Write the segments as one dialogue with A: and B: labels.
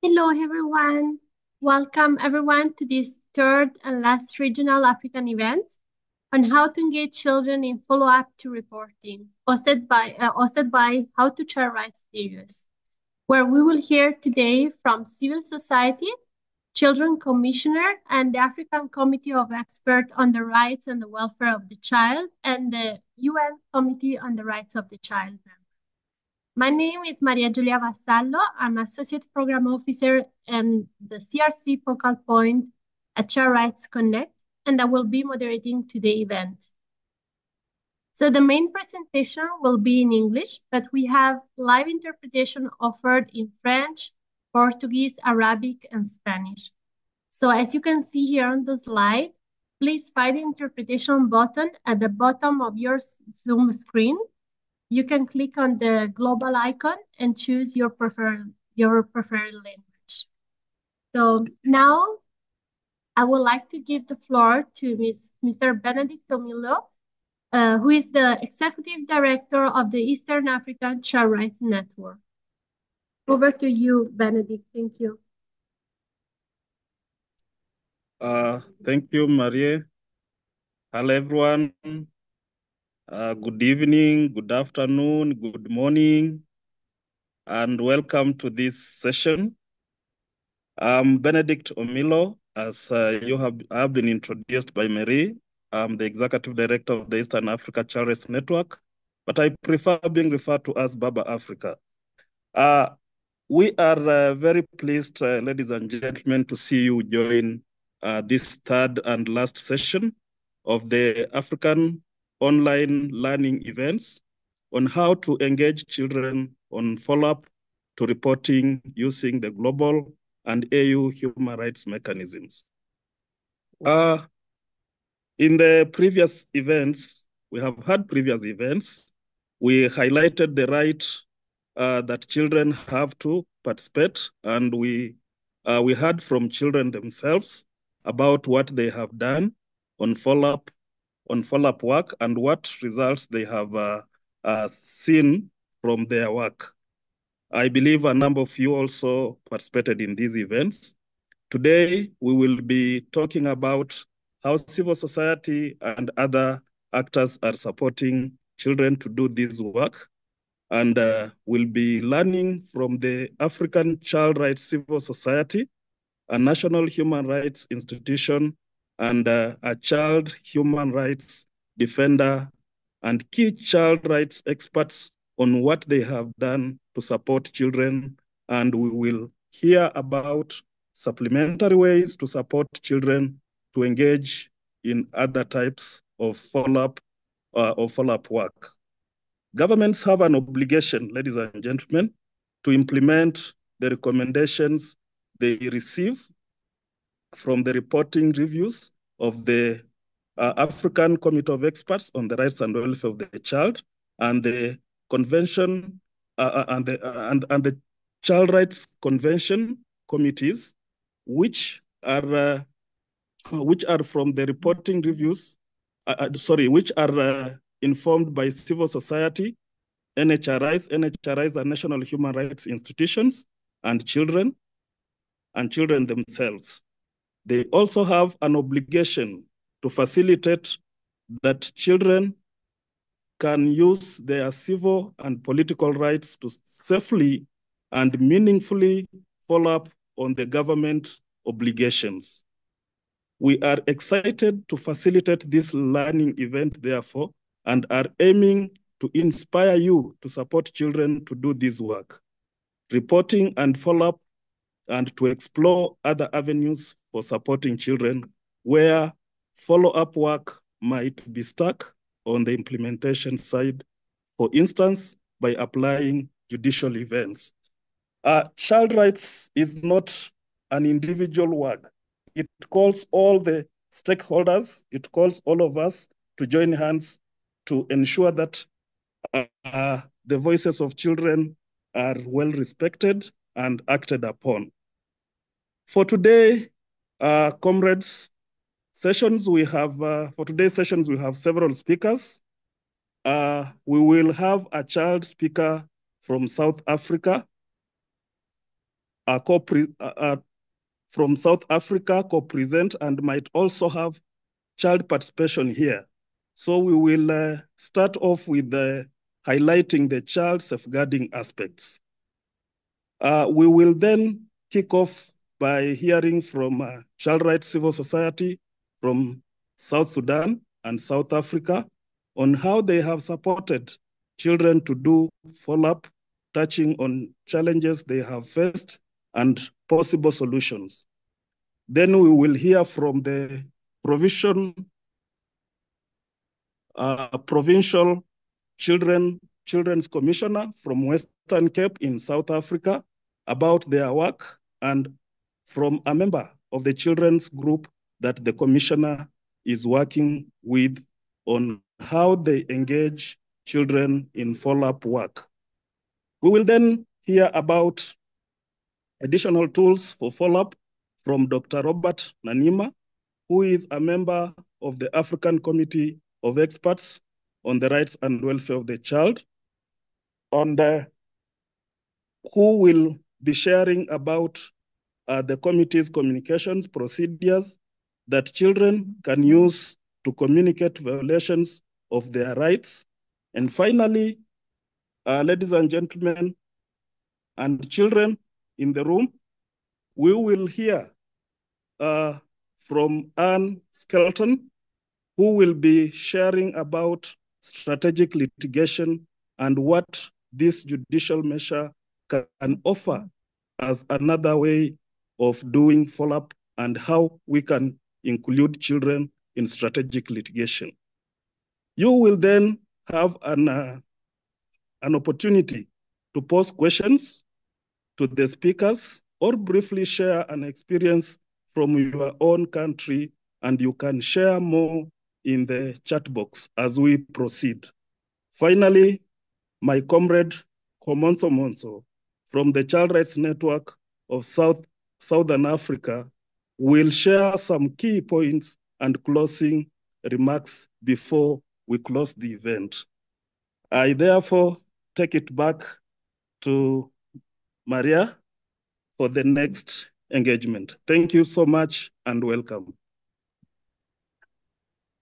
A: Hello, everyone. Welcome, everyone, to this third and last regional African event on how to engage children in follow-up to reporting, hosted by How to Child Rights Series, where we will hear today from civil society, Children Commissioner, and the African Committee of Experts on the Rights and the Welfare of the Child, and the UN Committee on the Rights of the Child. My name is Maria Giulia Vassallo. I'm Associate Program Officer and the CRC focal point at Child Rights Connect, and I will be moderating today's event. So the main presentation will be in English, but we have live interpretation offered in French, Portuguese, Arabic, and Spanish. So as you can see here on the slide, please find the interpretation button at the bottom of your Zoom screen. You can click on the global icon and choose your preferred language. So now I would like to give the floor to Mr. Benedicto Milo, who is the Executive Director of the Eastern African Child Rights Network. Over to you, Benedict. Thank you.
B: Thank you, Maria. Hello, everyone. Good evening, good afternoon, good morning, and welcome to this session. I'm Benedict Omilo. As you have been introduced by Marie, I'm the Executive Director of the Eastern Africa Child Rights Network, but I prefer being referred to as Baba Africa. We are very pleased, ladies and gentlemen, to see you join this third and last session of the African online learning events on how to engage children on follow-up to reporting using the global and AU human rights mechanisms. In the previous events, we highlighted the right that children have to participate, and we heard from children themselves about what they have done on follow-up work and what results they have seen from their work. I believe a number of you also participated in these events. Today, we will be talking about how civil society and other actors are supporting children to do this work. And we'll be learning from the African Child Rights Civil Society, a national human rights institution, and a child human rights defender, and key child rights experts on what they have done to support children. And we will hear about supplementary ways to support children to engage in other types of follow-up work. Governments have an obligation, ladies and gentlemen, to implement the recommendations they receive from the reporting reviews of the African Committee of Experts on the Rights and Welfare of the Child and the Convention and the Child Rights Convention committees, which are from the reporting reviews, which are informed by civil society, NHRIs are national human rights institutions, and children themselves. They also have an obligation to facilitate that children can use their civil and political rights to safely and meaningfully follow up on the government obligations. We are excited to facilitate this learning event, therefore, and are aiming to inspire you to support children to do this work, reporting and follow-up, and to explore other avenues for supporting children where follow-up work might be stuck on the implementation side, for instance, by applying judicial events. Child rights is not an individual work. It calls all the stakeholders, it calls all of us to join hands to ensure that the voices of children are well respected and acted upon. For today, comrades, for today's sessions, we have several speakers. We will have a child speaker from South Africa. from South Africa co-present and might also have child participation here. So we will start off with highlighting the child safeguarding aspects. We will then kick off by hearing from Child Rights Civil Society from South Sudan and South Africa on how they have supported children to do follow-up, touching on challenges they have faced and possible solutions. Then we will hear from the provincial Children's Commissioner from Western Cape in South Africa about their work, and from a member of the children's group that the commissioner is working with on how they engage children in follow-up work. We will then hear about additional tools for follow-up from Dr. Robert Nanima, who is a member of the African Committee of Experts on the Rights and Welfare of the Child, and who will be sharing about the committee's communications procedures that children can use to communicate violations of their rights. And finally, ladies and gentlemen, and children in the room, we will hear from Anne Skelton, who will be sharing about strategic litigation and what this judicial measure can offer as another way of doing follow-up and how we can include children in strategic litigation. You will then have an opportunity to pose questions to the speakers or briefly share an experience from your own country, and you can share more in the chat box as we proceed. Finally, my comrade Komonso Monso from the Child Rights Network of Southern Africa will share some key points and closing remarks before we close the event. I therefore take it back to Maria for the next engagement. Thank you so much and welcome.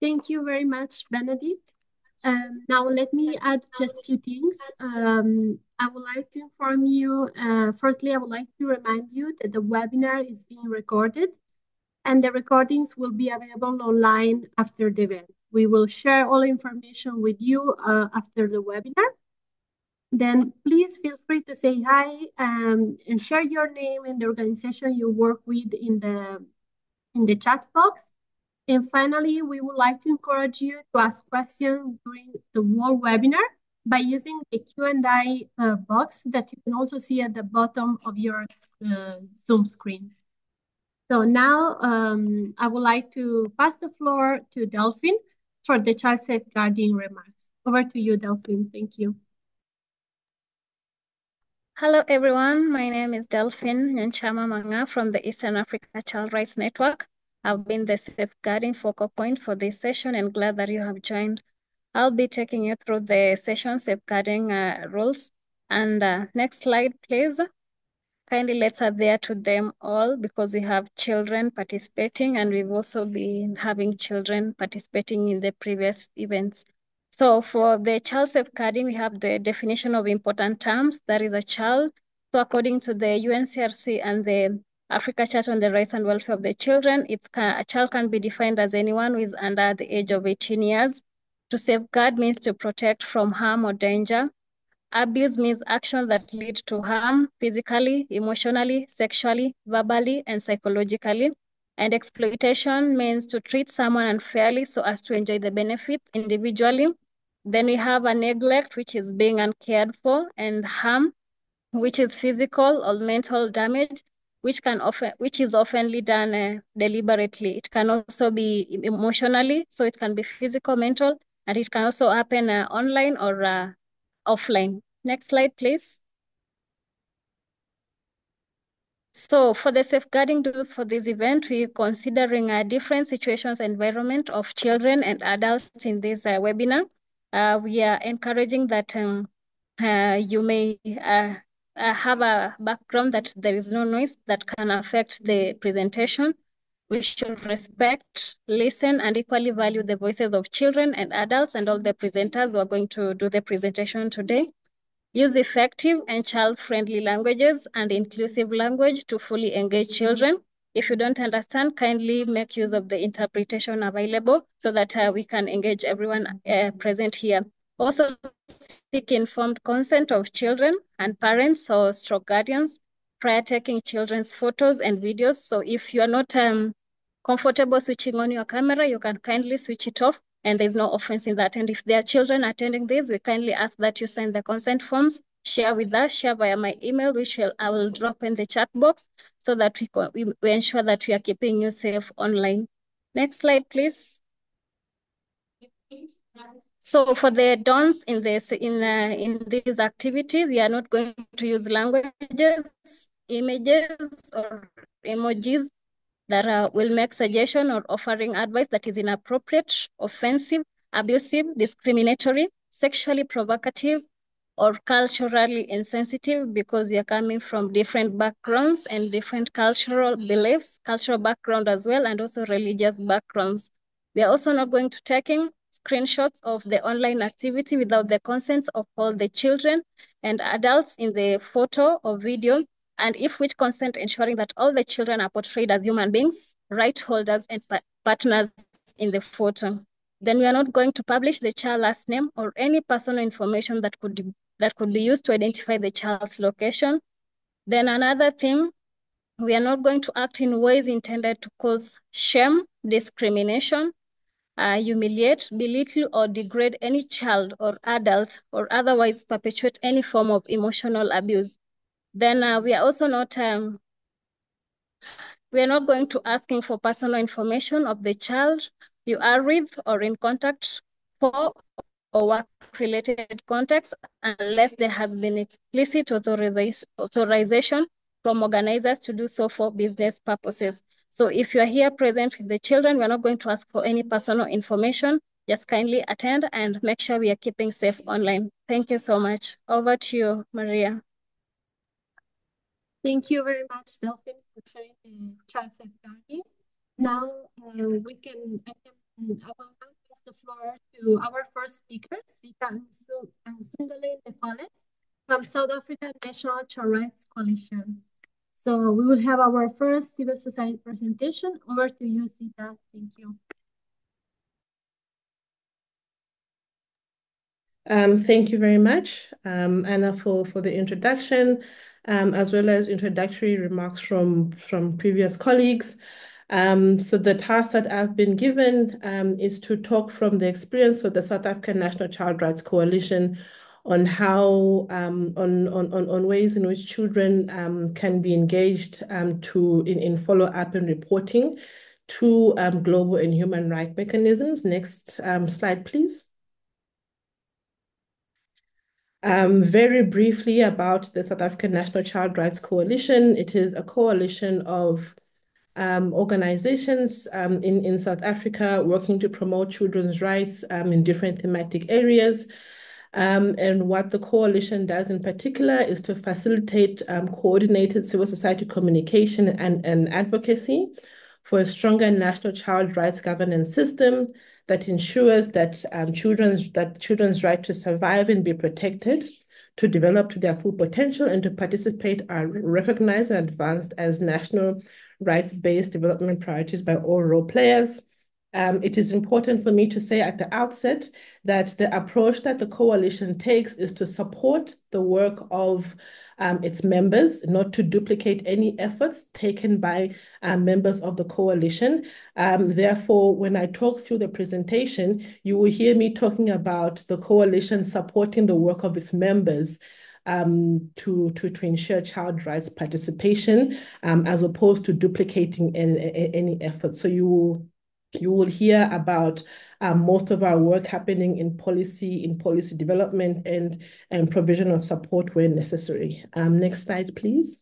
A: Thank you very much, Benedict. Now let me add just a few things. I would like to inform you, firstly, I would like to remind you that the webinar is being recorded and the recordings will be available online after the event. We will share all information with you after the webinar. Then please feel free to say hi and share your name and the organization you work with in the chat box. And finally, we would like to encourage you to ask questions during the whole webinar by using the Q&A box that you can also see at the bottom of your Zoom screen. So now I would like to pass the floor to Delphine for the child safeguarding remarks. Over to you, Delphine. Thank you.
C: Hello, everyone. My name is Delphine Nyanchama Manga from the Eastern Africa Child Rights Network. I've been the safeguarding focal point for this session and glad that you have joined. I'll be taking you through the session safeguarding rules. And next slide, please. Kindly let's adhere to them all because we have children participating and we've also been having children participating in the previous events. So for the child safeguarding, we have the definition of important terms, that is a child. So according to the UNCRC and the Africa Charter on the Rights and Welfare of the Children, a child can be defined as anyone who is under the age of 18 years. To safeguard means to protect from harm or danger. Abuse means actions that lead to harm physically, emotionally, sexually, verbally, and psychologically. And exploitation means to treat someone unfairly so as to enjoy the benefits individually. Then we have a neglect, which is being uncared for, and harm, which is physical or mental damage, which is often done deliberately. It can also be emotionally, so it can be physical, mental, and it can also happen online or offline. Next slide, please. So for the safeguarding rules for this event, we're considering different situations and environment of children and adults in this webinar. We are encouraging that you may have a background that there is no noise that can affect the presentation. We should respect, listen, and equally value the voices of children and adults and all the presenters who are going to do the presentation today. Use effective and child-friendly languages and inclusive language to fully engage children. If you don't understand, kindly make use of the interpretation available so that we can engage everyone present here. Also, seek informed consent of children and parents or stroke guardians prior taking children's photos and videos. So if you are not comfortable switching on your camera, you can kindly switch it off, and there's no offense in that. And if there are children attending this, we kindly ask that you sign the consent forms, share with us, share via my email, which I will drop in the chat box so that we ensure that we are keeping you safe online. Next slide, please. So for the don'ts in this activity, we are not going to use languages, images, or emojis that will make suggestion or offering advice that is inappropriate, offensive, abusive, discriminatory, sexually provocative, or culturally insensitive, because we are coming from different backgrounds and different cultural beliefs, cultural background as well, and also religious backgrounds. We are also not going to taking screenshots of the online activity without the consent of all the children and adults in the photo or video, and if with consent, ensuring that all the children are portrayed as human beings, right holders, and partners in the photo. Then we are not going to publish the child last name or any personal information that could be used to identify the child's location. Then another thing, we are not going to act in ways intended to cause shame, discrimination, humiliate, belittle, or degrade any child or adult, or otherwise perpetuate any form of emotional abuse. Then we are also not going to asking for personal information of the child you are with or in contact for or work-related contacts unless there has been explicit authorization from organizers to do so for business purposes. So if you're here present with the children, we're not going to ask for any personal information. Just kindly attend and make sure we are keeping safe online. Thank you so much. Over to you, Maria.
A: Thank you very much, Delphine, for sharing the child safeguarding. Now I will now pass the floor to our first speaker, Sita Sundale Nefale from South African National Child Rights Coalition. So we will have our first civil society presentation. Over to you, Sita. Thank you.
D: Thank you very much, Anna, for the introduction, as well as introductory remarks from previous colleagues. So the task that I've been given is to talk from the experience of the South African National Child Rights Coalition on how on ways in which children can be engaged in follow-up and reporting to global and human rights mechanisms. Next slide, please. Very briefly about the South African National Child Rights Coalition. It is a coalition of organizations in South Africa working to promote children's rights in different thematic areas. And what the coalition does in particular is to facilitate coordinated civil society communication and advocacy for a stronger national child rights governance system that ensures that children's right to survive and be protected, to develop to their full potential, and to participate are recognized and advanced as national rights-based development priorities by all role players. It is important for me to say at the outset that the approach that the coalition takes is to support the work of its members, not to duplicate any efforts taken by members of the coalition. Therefore, when I talk through the presentation, you will hear me talking about the coalition supporting the work of its members to ensure child rights participation, as opposed to duplicating any effort. So you will hear about most of our work happening in policy development and provision of support where necessary. Next slide, please.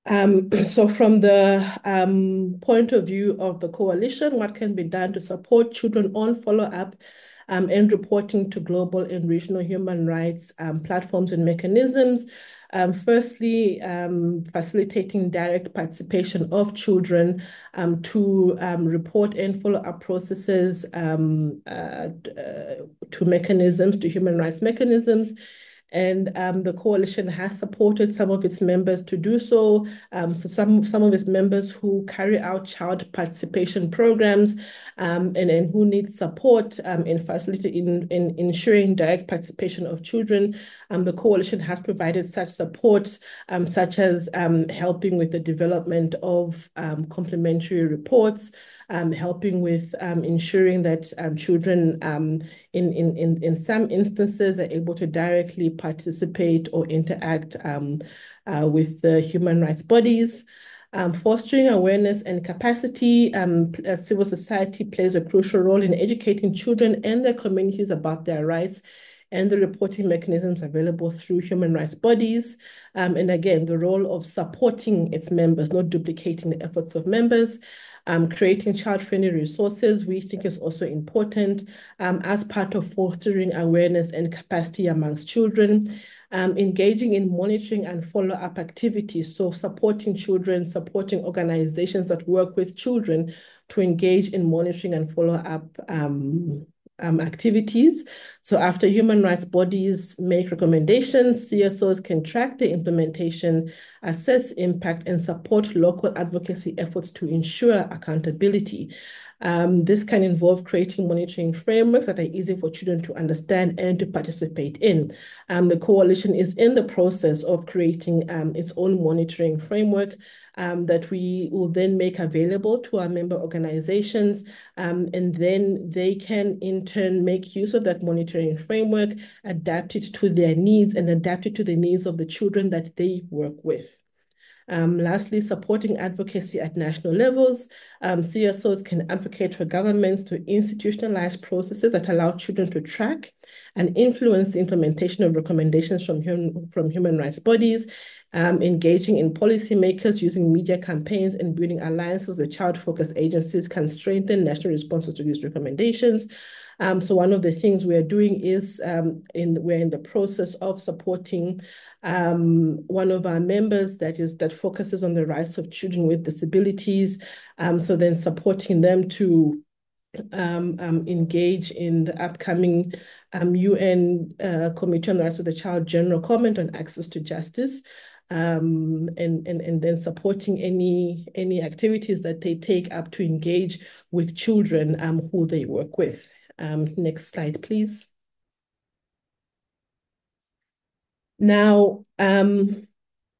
D: So from the point of view of the coalition, what can be done to support children on follow-up and reporting to global and regional human rights platforms and mechanisms. Firstly, facilitating direct participation of children to report and follow up processes to mechanisms, to human rights mechanisms. And the coalition has supported some of its members to do so. So some of its members who carry out child participation programs and who need support in ensuring direct participation of children. The coalition has provided such support, such as helping with the development of complementary reports, helping with ensuring that children in some instances are able to directly participate or interact with the human rights bodies. Fostering awareness and capacity, civil society plays a crucial role in educating children and their communities about their rights and the reporting mechanisms available through human rights bodies. And again, the role of supporting its members, not duplicating the efforts of members. Creating child-friendly resources, we think is also important as part of fostering awareness and capacity amongst children. Engaging in monitoring and follow-up activities, so supporting children, supporting organizations that work with children to engage in monitoring and follow-up activities. So after human rights bodies make recommendations, CSOs can track the implementation, assess impact, and support local advocacy efforts to ensure accountability. This can involve creating monitoring frameworks that are easy for children to understand and to participate in. The coalition is in the process of creating its own monitoring framework that we will then make available to our member organizations, and then they can in turn make use of that monitoring framework, adapt it to their needs, and adapt it to the needs of the children that they work with. Lastly, supporting advocacy at national levels. CSOs can advocate for governments to institutionalize processes that allow children to track and influence the implementation of recommendations from human rights bodies, engaging in policymakers using media campaigns and building alliances with child-focused agencies can strengthen national responses to these recommendations. So one of the things we are doing is we're in the process of supporting one of our members that focuses on the rights of children with disabilities. So then supporting them to engage in the upcoming UN Committee on the Rights of the Child General Comment on Access to Justice. And then supporting any activities that they take up to engage with children who they work with. Next slide, please. Now,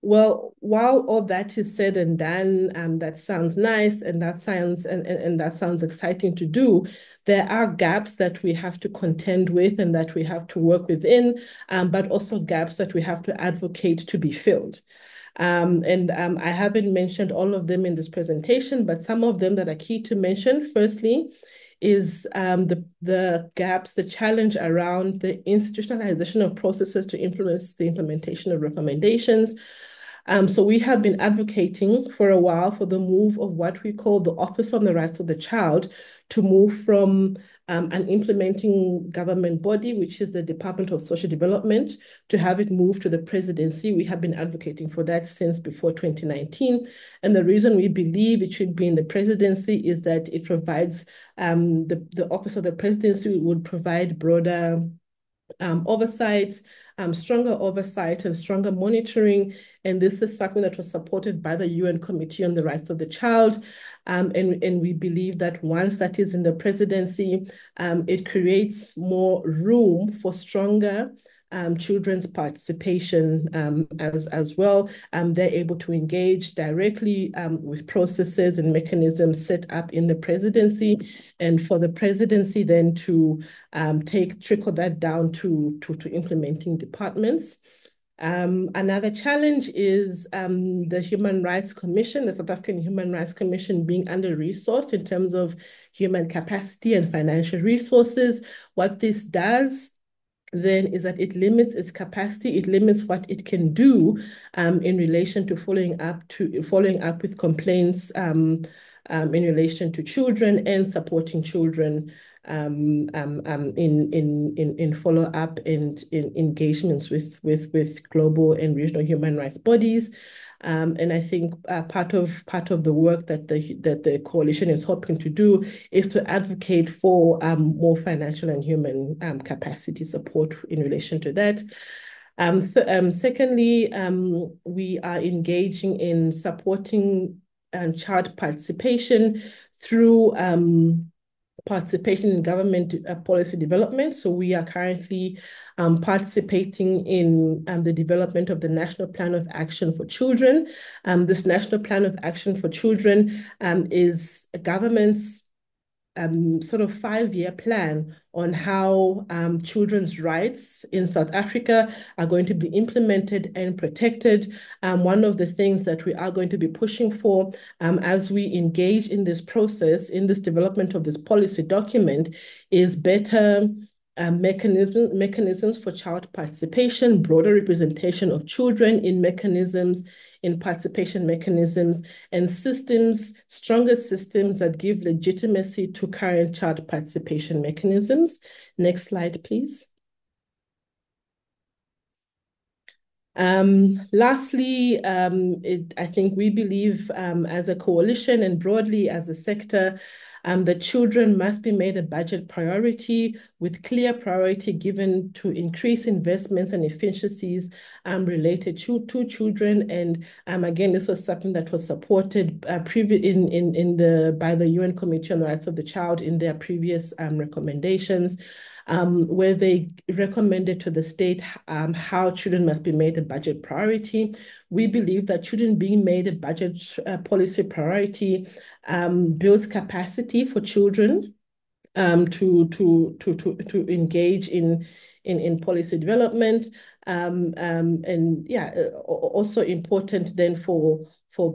D: well, while all that is said and done, that sounds nice and that sounds exciting to do, there are gaps that we have to contend with and that we have to work within, but also gaps that we have to advocate to be filled. I haven't mentioned all of them in this presentation, but some of them that are key to mention. Firstly, is the gaps, the challenge around the institutionalization of processes to influence the implementation of recommendations. So we have been advocating for a while for the move of what we call the Office on the Rights of the Child to move from an implementing government body, which is the Department of Social Development, to have it move to the presidency. We have been advocating for that since before 2019. And the reason we believe it should be in the presidency is that it provides, the Office of the Presidency would provide broader oversight, stronger oversight and stronger monitoring. And this is something that was supported by the UN Committee on the Rights of the Child. And we believe that once that is in the presidency, it creates more room for stronger children's participation as well. They're able to engage directly with processes and mechanisms set up in the presidency, and for the presidency then to trickle that down to implementing departments. Another challenge is the Human Rights Commission, the South African Human Rights Commission, being under-resourced in terms of human capacity and financial resources. What this does then is that it limits its capacity, it limits what it can do in relation to following up with complaints in relation to children and supporting children in follow-up and in engagements with global and regional human rights bodies. And I think part of the work that the coalition is hoping to do is to advocate for more financial and human capacity support in relation to that. Secondly, we are engaging in supporting child participation through participation in government policy development. So we are currently participating in the development of the National Plan of Action for Children. This National Plan of Action for Children is a government's sort of 5-year plan on how children's rights in South Africa are going to be implemented and protected. One of the things that we are going to be pushing for as we engage in this process, in this development of this policy document, is better mechanisms for child participation, broader representation of children in mechanisms, in participation mechanisms, and systems, stronger systems that give legitimacy to current child participation mechanisms. Next slide, please. Lastly, I think we believe as a coalition and broadly as a sector, that children must be made a budget priority, with clear priority given to increase investments and efficiencies related to children. And again, this was something that was supported by the UN Committee on the Rights of the Child in their previous recommendations, where they recommended to the state how children must be made a budget priority. We believe that children being made a budget policy priority builds capacity for children to engage in policy development, and yeah, also important then for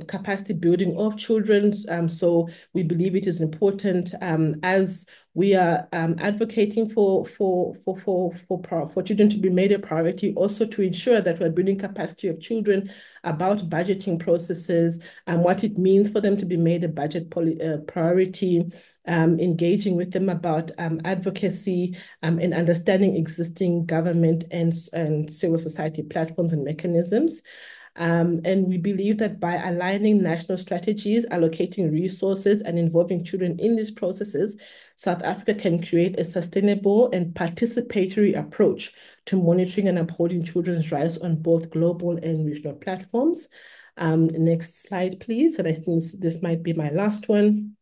D: capacity building of children. So we believe it is important as we are advocating for children to be made a priority, also to ensure that we're building capacity of children about budgeting processes and what it means for them to be made a budget priority, engaging with them about advocacy and understanding existing government and civil society platforms and mechanisms. And we believe that by aligning national strategies, allocating resources, and involving children in these processes, South Africa can create a sustainable and participatory approach to monitoring and upholding children's rights on both global and regional platforms. Next slide, please. And I think this might be my last one.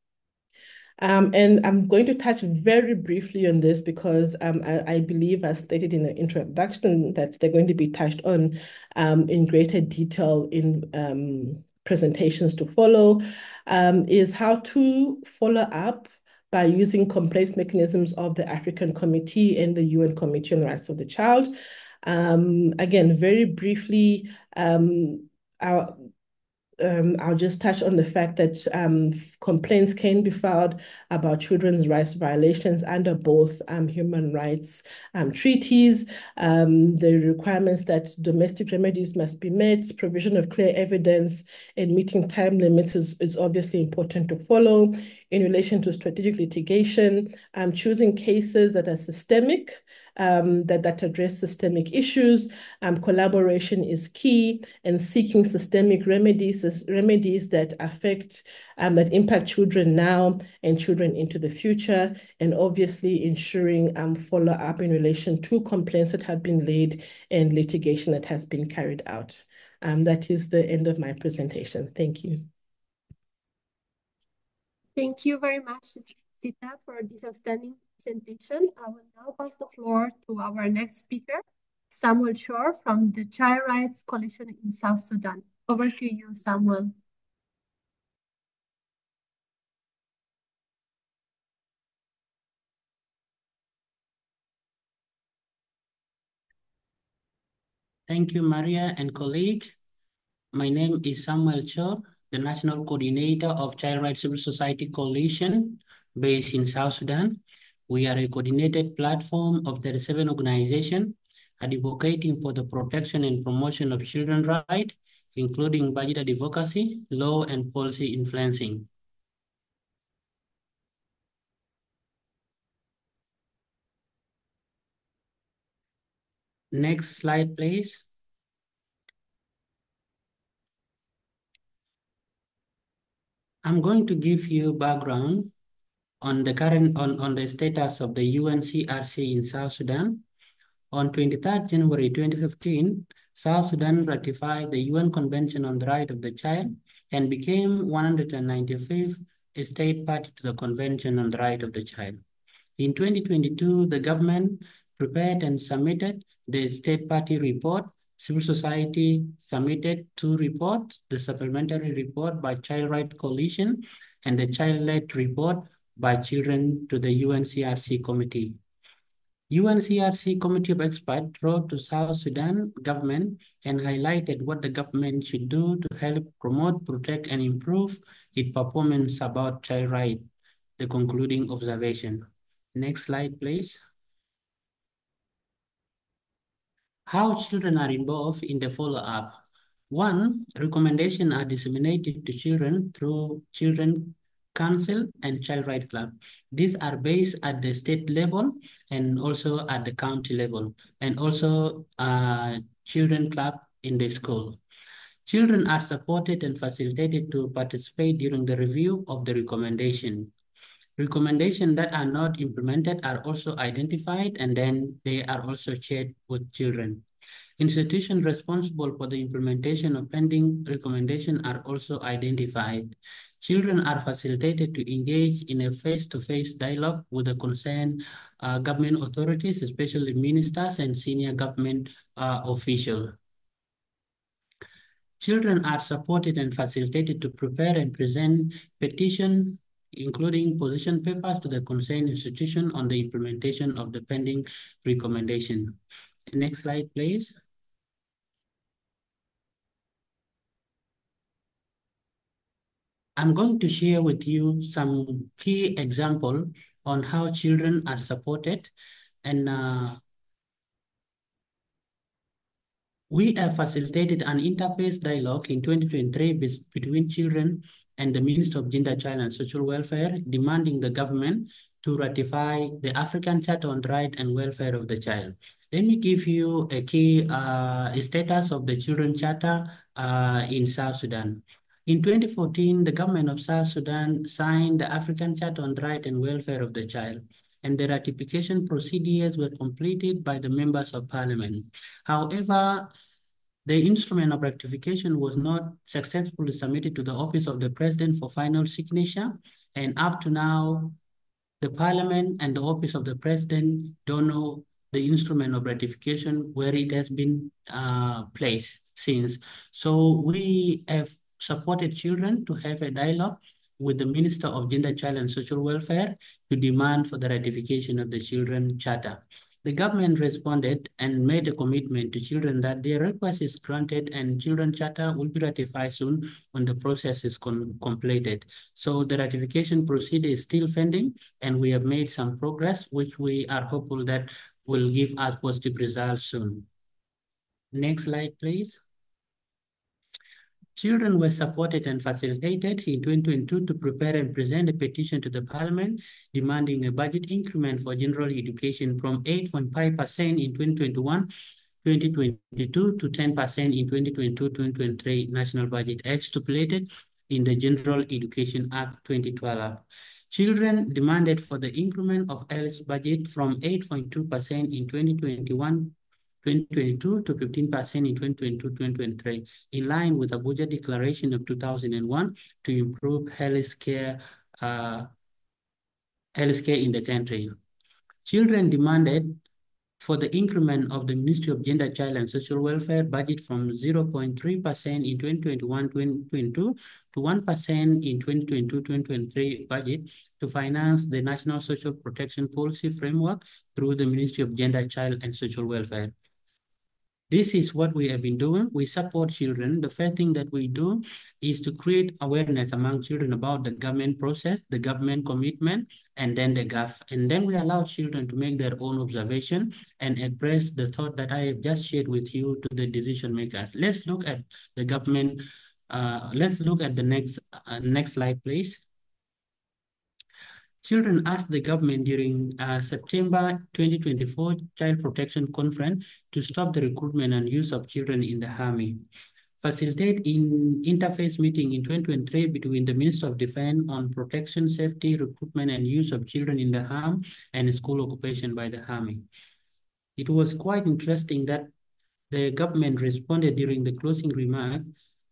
D: And I'm going to touch very briefly on this because I believe, as stated in the introduction, that they're going to be touched on in greater detail in presentations to follow, is how to follow up by using complaints mechanisms of the African Committee and the UN Committee on the Rights of the Child. Again, very briefly, I'll just touch on the fact that complaints can be filed about children's rights violations under both human rights treaties. The requirements that domestic remedies must be met, provision of clear evidence, and meeting time limits is obviously important to follow. In relation to strategic litigation, choosing cases that are systemic, that address systemic issues. Collaboration is key, and seeking systemic remedies that affect, that impact children now and children into the future, and obviously ensuring follow-up in relation to complaints that have been laid and litigation that has been carried out. That is the end of my presentation. Thank you.
A: Thank you very much, Sita, for this outstanding presentation. I will now pass the floor to our next speaker, Samuel Shore from the Child Rights Coalition in South Sudan. Over to you, Samuel.
E: Thank you, Maria and colleague. My name is Samuel Shore, the National Coordinator of Child Rights Civil Society Coalition based in South Sudan. We are a coordinated platform of 37 organizations advocating for the protection and promotion of children's rights, including budget advocacy, law, and policy influencing. Next slide, please. I'm going to give you background on the current on the status of the UNCRC in South Sudan. On 23rd January 2015, South Sudan ratified the UN Convention on the Right of the Child and became 195th state party to the Convention on the Right of the Child. In 2022, the government prepared and submitted the state party report. Civil society submitted 2 reports, the supplementary report by Child Rights Coalition and the child-led report by Children to the UNCRC committee. UNCRC Committee of Experts wrote to South Sudan government and highlighted what the government should do to help promote, protect, and improve its performance about child rights. The concluding observation. Next slide, please. How children are involved in the follow-up. 1, recommendations are disseminated to children through Children Council and Child Rights Club. These are based at the state level and also at the county level, and also Children Club in the school. Children are supported and facilitated to participate during the review of the recommendation. Recommendations that are not implemented are also identified, and then they are also shared with children. Institutions responsible for the implementation of pending recommendations are also identified. Children are facilitated to engage in a face-to-face dialogue with the concerned government authorities, especially ministers and senior government officials. Children are supported and facilitated to prepare and present petitions, including position papers to the concerned institution on the implementation of the pending recommendation. Next slide, please. I'm going to share with you some key examples on how children are supported, and we have facilitated an interface dialogue in 2023 between children and the Minister of Gender, Child and Social Welfare, demanding the government to ratify the African Charter on the Right and Welfare of the Child. Let me give you a key status of the Children's Charter in South Sudan. In 2014, the government of South Sudan signed the African Charter on the Right and Welfare of the Child, and the ratification procedures were completed by the members of parliament. However, the instrument of ratification was not successfully submitted to the office of the president for final signature, and up to now, the parliament and the office of the president don't know the instrument of ratification where it has been placed since. So we have supported children to have a dialogue with the Minister of Gender, Child and Social Welfare to demand for the ratification of the Children's Charter. The government responded and made a commitment to children that their request is granted and Children's Charter will be ratified soon when the process is completed. So the ratification procedure is still pending, and we have made some progress, which we are hopeful that will give us positive results soon. Next slide, please. Children were supported and facilitated in 2022 to prepare and present a petition to the parliament demanding a budget increment for general education from 8.5% in 2021-2022 to 10% in 2022-2023 national budget as stipulated in the General Education Act 2012. Children demanded for the increment of EL's budget from 8.2% in 2022 to 15% in 2022-2023, in line with the budget declaration of 2001 to improve healthcare in the country. Children demanded for the increment of the Ministry of Gender, Child and Social Welfare budget from 0.3% in 2021-2022 to 1% in 2022-2023 budget to finance the National Social Protection Policy Framework through the Ministry of Gender, Child and Social Welfare. This is what we have been doing. We support children. The first thing that we do is to create awareness among children about the government process, the government commitment, and then the GAF. And then we allow children to make their own observation and express the thought that I have just shared with you to the decision makers. Let's look at the government. Let's look at the next slide, please. Children asked the government during September 2024 Child Protection Conference to stop the recruitment and use of children in the army. Facilitate in interface meeting in 2023 between the Minister of Defense on protection, safety, recruitment, and use of children in the army and school occupation by the army. It was quite interesting that the government responded during the closing remarks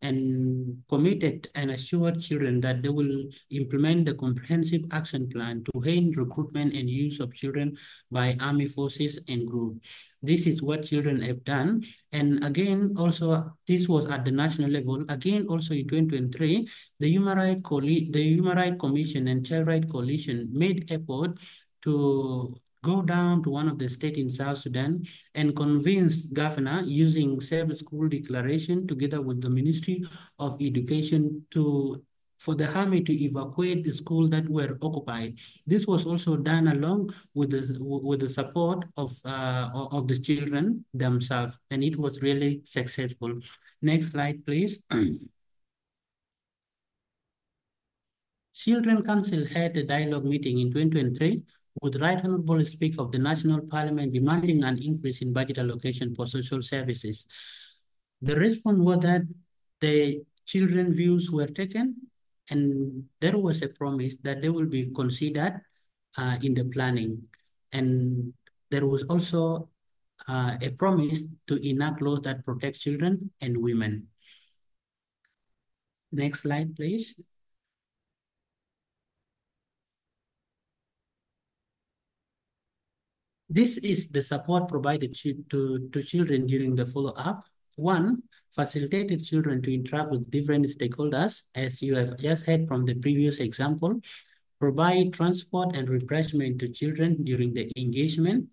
E: and committed and assured children that they will implement the comprehensive action plan to end recruitment and use of children by army forces and groups. This is what children have done. And again, also, this was at the national level. Again, also in 2023, the Human Rights Commission and Child Rights Coalition made effort to go down to one of the states in South Sudan and convince governor using Safe School Declaration together with the Ministry of Education for the army to evacuate the schools that were occupied. This was also done along with the support of the children themselves, and it was really successful. Next slide, please. Children Council had a dialogue meeting in 2023 with Right Honorable Speaker of the National Parliament demanding an increase in budget allocation for social services. The response was that the children views were taken and there was a promise that they will be considered in the planning. And there was also a promise to enact laws that protect children and women. Next slide, please. This is the support provided to children during the follow-up. One, facilitated children to interact with different stakeholders, as you have just heard from the previous example, provide transport and refreshment to children during the engagement,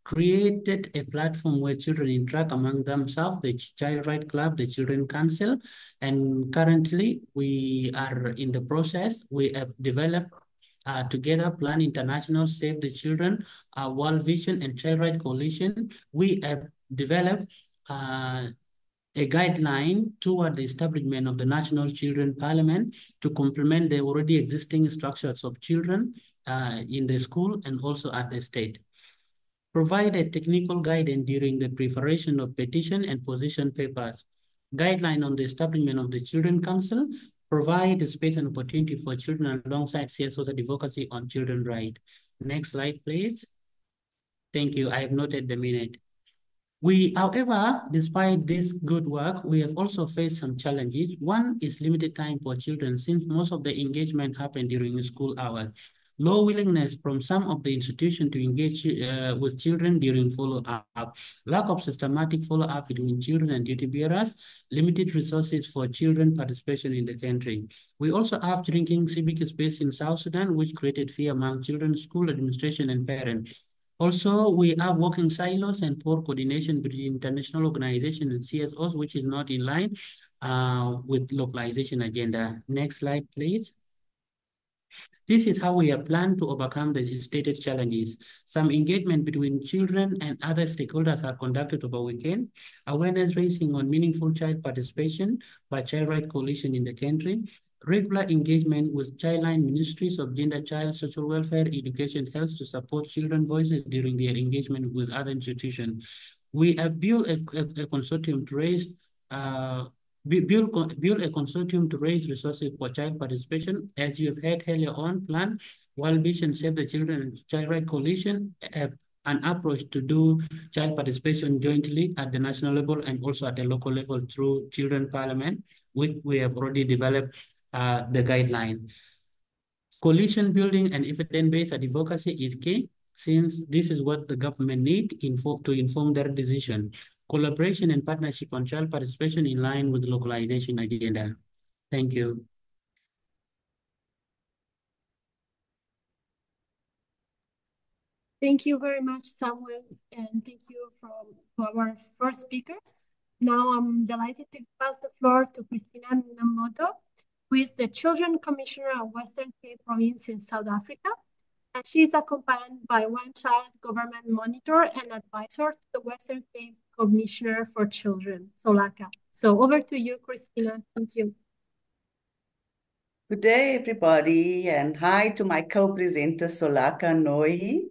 E: created a platform where children interact among themselves, the Child Rights Club, the Children Council, and currently we are in the process. We have developed together Plan International, Save the Children, World Vision, and Child Rights Coalition. We have developed a guideline toward the establishment of the National Children Parliament to complement the already existing structures of children in the school and also at the state. Provided technical guidance during the preparation of petition and position papers. Guideline on the establishment of the Children Council, provide space and opportunity for children alongside CSO's advocacy on children's rights. Next slide, please. Thank you. I have noted the minute. However, despite this good work, we have also faced some challenges. One is limited time for children since most of the engagement happened during school hours. Low willingness from some of the institutions to engage with children during follow-up, lack of systematic follow-up between children and duty bearers, limited resources for children participation in the country. We also have drinking civic space in South Sudan, which created fear among children, school administration, and parents. Also, we have working silos and poor coordination between international organizations and CSOs, which is not in line with localization agenda. Next slide, please. This is how we have planned to overcome the stated challenges. Some engagement between children and other stakeholders are conducted over weekend. Awareness raising on meaningful child participation by Child Rights Coalition in the country. Regular engagement with childline ministries of gender, child, social welfare, education, health to support children's voices during their engagement with other institutions. We have built a consortium to raise build a consortium to raise resources for child participation. As you have heard earlier on, Plan, World Vision, Save the Children, and Child Rights Coalition have an approach to do child participation jointly at the national level and also at the local level through Children Parliament, which we have already developed the guideline. Coalition building and evidence-based advocacy is key, since this is what the government need to inform their decision. Collaboration and partnership on child participation in line with localization agenda. Thank you.
A: Thank you very much, Samuel, and thank you to our first speakers. Now I'm delighted to pass the floor to Christina Minamoto, who is the Children Commissioner of Western Cape Province in South Africa. And she is accompanied by one child government monitor and advisor to the Western Cape Commissioner for Children, Solaka. So over to you, Christina. Thank you.
F: Good day, everybody, and hi to my co-presenter, Solaka Noi.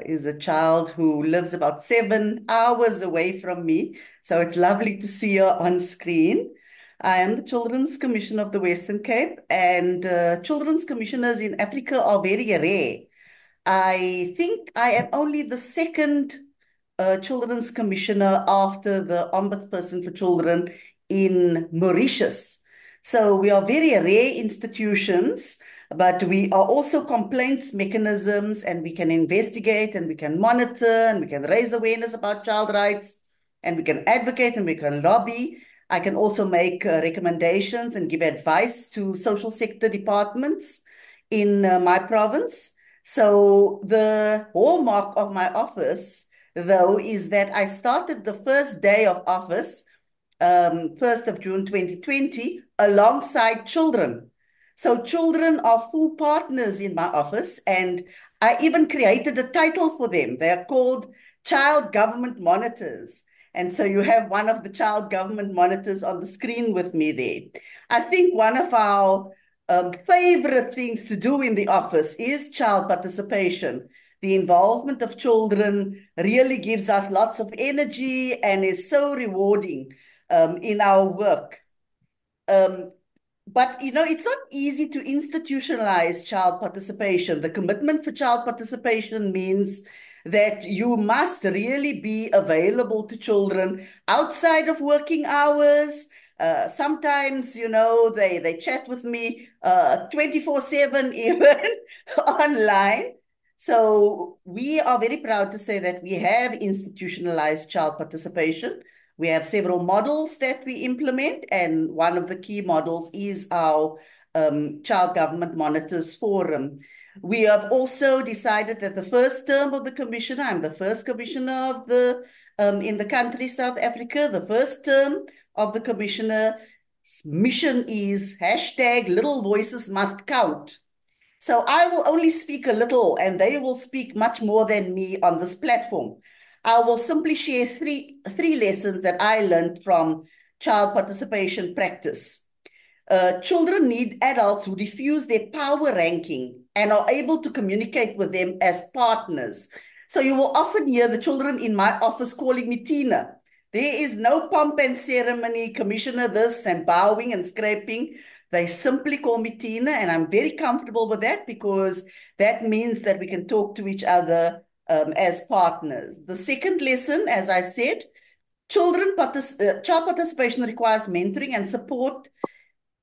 F: Is a child who lives about 7 hours away from me, so it's lovely to see her on screen. I am the Children's Commissioner of the Western Cape, and Children's Commissioners in Africa are very rare. I think I am only the second Children's Commissioner after the Ombudsperson for Children in Mauritius. So we are very rare institutions, but we are also complaints mechanisms, and we can investigate and we can monitor and we can raise awareness about child rights and we can advocate and we can lobby. I can also make recommendations and give advice to social sector departments in my province. So the hallmark of my office, though, is that I started the first day of office 1st of June 2020, alongside children. So children are full partners in my office, and I even created a title for them. They are called Child Government Monitors. And so you have one of the child government monitors on the screen with me there. I think one of our favorite things to do in the office is child participation. The involvement of children really gives us lots of energy and is so rewarding in our work. But, it's not easy to institutionalize child participation. The commitment for child participation means that you must really be available to children outside of working hours. Sometimes, they chat with me 24/7 even online. So we are very proud to say that we have institutionalized child participation. We have several models that we implement, and one of the key models is our Child Government Monitors Forum. We have also decided that the first term of the commissioner, I'm the first commissioner of the in the country, South Africa, the first term of the commissioner's mission is #Little Voices Must Count. So I will only speak a little, and they will speak much more than me on this platform. I will simply share three lessons that I learned from child participation practice. Children need adults who diffuse their power ranking and are able to communicate with them as partners. So you will often hear the children in my office calling me Tina. There is no pomp and ceremony, commissioner this and bowing and scraping. They simply call me Tina, and I'm very comfortable with that because that means that we can talk to each other as partners. The second lesson, as I said, child participation requires mentoring and support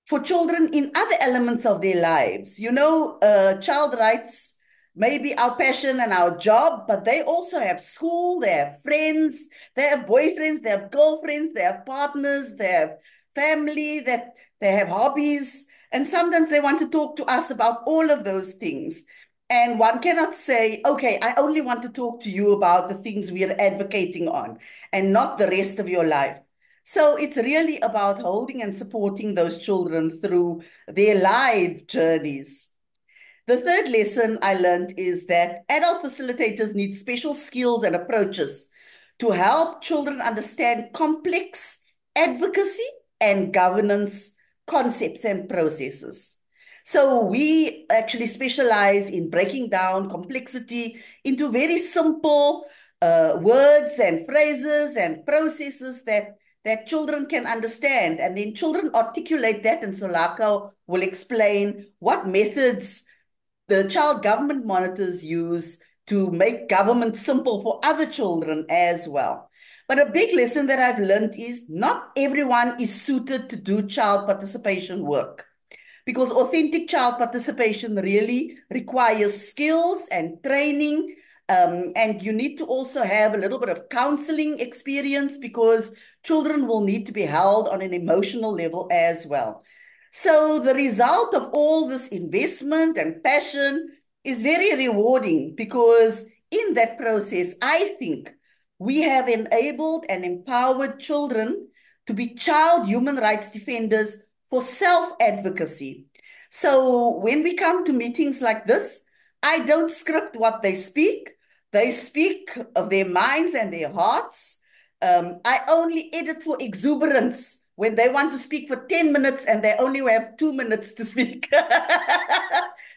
F: for children in other elements of their lives. Child rights may be our passion and our job, but they also have school, they have friends, they have boyfriends, they have girlfriends, they have partners, they have family, that they have hobbies, and sometimes they want to talk to us about all of those things. And one cannot say, okay, I only want to talk to you about the things we are advocating on and not the rest of your life. So it's really about holding and supporting those children through their life journeys. The third lesson I learned is that adult facilitators need special skills and approaches to help children understand complex advocacy and governance concepts and processes. So we actually specialize in breaking down complexity into very simple words and phrases and processes that children can understand. And then children articulate that, and Solaka will explain what methods the child government monitors use to make government simple for other children as well. But a big lesson that I've learned is not everyone is suited to do child participation work, because authentic child participation really requires skills and training. And you need to also have a little bit of counseling experience, because children will need to be held on an emotional level as well. So the result of all this investment and passion is very rewarding, because in that process, I think we have enabled and empowered children to be child human rights defenders for self-advocacy. So when we come to meetings like this, I don't script what they speak. They speak of their minds and their hearts. I only edit for exuberance when they want to speak for 10 minutes and they only have 2 minutes to speak.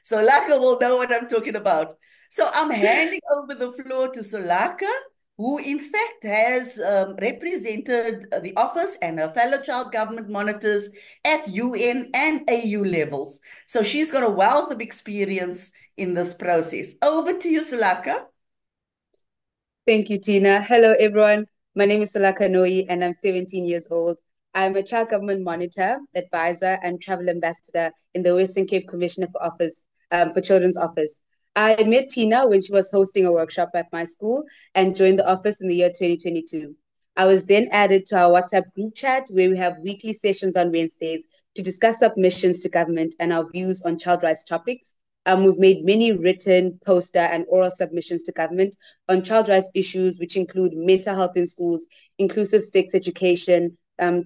F: Solaka will know what I'm talking about. So I'm handing over the floor to Solaka, who in fact has represented the office and her fellow child government monitors at UN and AU levels. So she's got a wealth of experience in this process. Over to you, Solaka.
G: Thank you, Tina. Hello, everyone. My name is Solaka Noi, and I'm 17 years old. I'm a child government monitor, advisor, and travel ambassador in the Western Cape Commissioner for Children's Office. I met Tina when she was hosting a workshop at my school and joined the office in the year 2022. I was then added to our WhatsApp group chat where we have weekly sessions on Wednesdays to discuss submissions to government and our views on child rights topics. We've made many written, poster, and oral submissions to government on child rights issues, which include mental health in schools, inclusive sex education,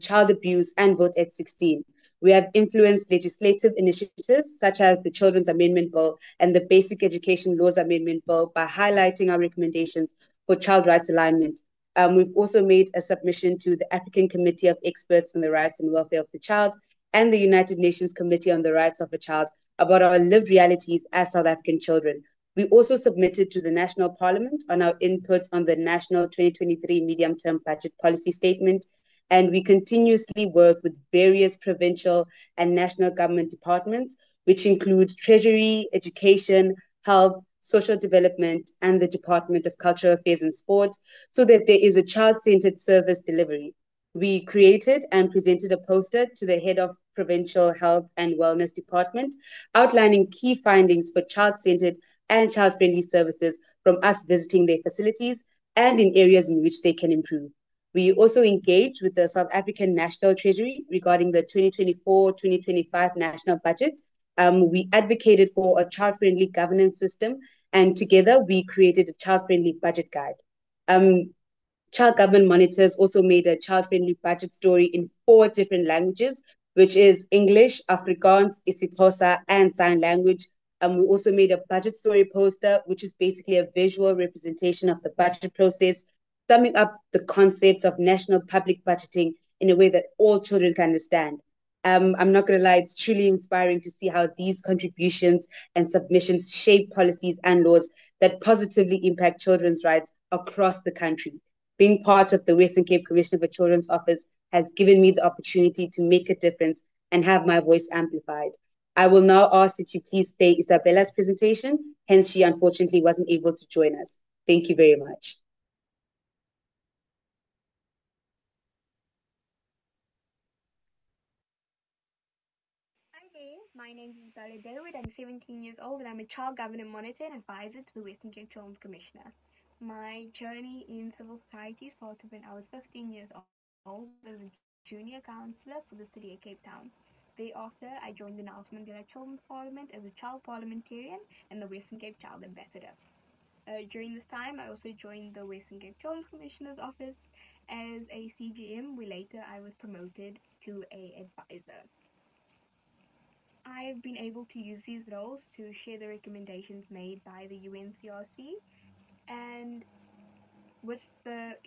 G: child abuse, and vote at 16. We have influenced legislative initiatives such as the Children's Amendment Bill and the Basic Education Laws Amendment Bill by highlighting our recommendations for child rights alignment. We've also made a submission to the African Committee of Experts on the Rights and Welfare of the Child and the United Nations Committee on the Rights of a Child about our lived realities as South African children. We also submitted to the National Parliament on our inputs on the National 2023 Medium-Term Budget Policy Statement, and we continuously work with various provincial and national government departments, which include Treasury, Education, Health, Social Development, and the Department of Cultural Affairs and Sport, so that there is a child-centered service delivery. We created and presented a poster to the head of Provincial Health and Wellness Department outlining key findings for child-centered and child-friendly services from us visiting their facilities and in areas in which they can improve. We also engaged with the South African National Treasury regarding the 2024-2025 national budget. We advocated for a child-friendly governance system, and together we created a child-friendly budget guide. Child government monitors also made a child-friendly budget story in 4 different languages, which is English, Afrikaans, isiXhosa, and sign language. We also made a budget story poster, which is basically a visual representation of the budget process, summing up the concepts of national public budgeting in a way that all children can understand. I'm not going to lie, it's truly inspiring to see how these contributions and submissions shape policies and laws that positively impact children's rights across the country. Being part of the Western Cape Commissioner for Children's Office has given me the opportunity to make a difference and have my voice amplified. I will now ask that you please play Isabella's presentation, hence she unfortunately wasn't able to join us. Thank you very much.
H: My name is Isabella David. I'm 17 years old and I'm a child government monitor and advisor to the Western Cape Children's Commissioner. My journey in civil society started when I was 15 years old as a junior councillor for the city of Cape Town. Thereafter, I joined the Nelson Mandela Children's Parliament as a child parliamentarian and the Western Cape Child Ambassador. During this time, I also joined the Western Cape Children's Commissioner's Office as a CGM, where later I was promoted to an advisor. I've been able to use these roles to share the recommendations made by the UNCRC, and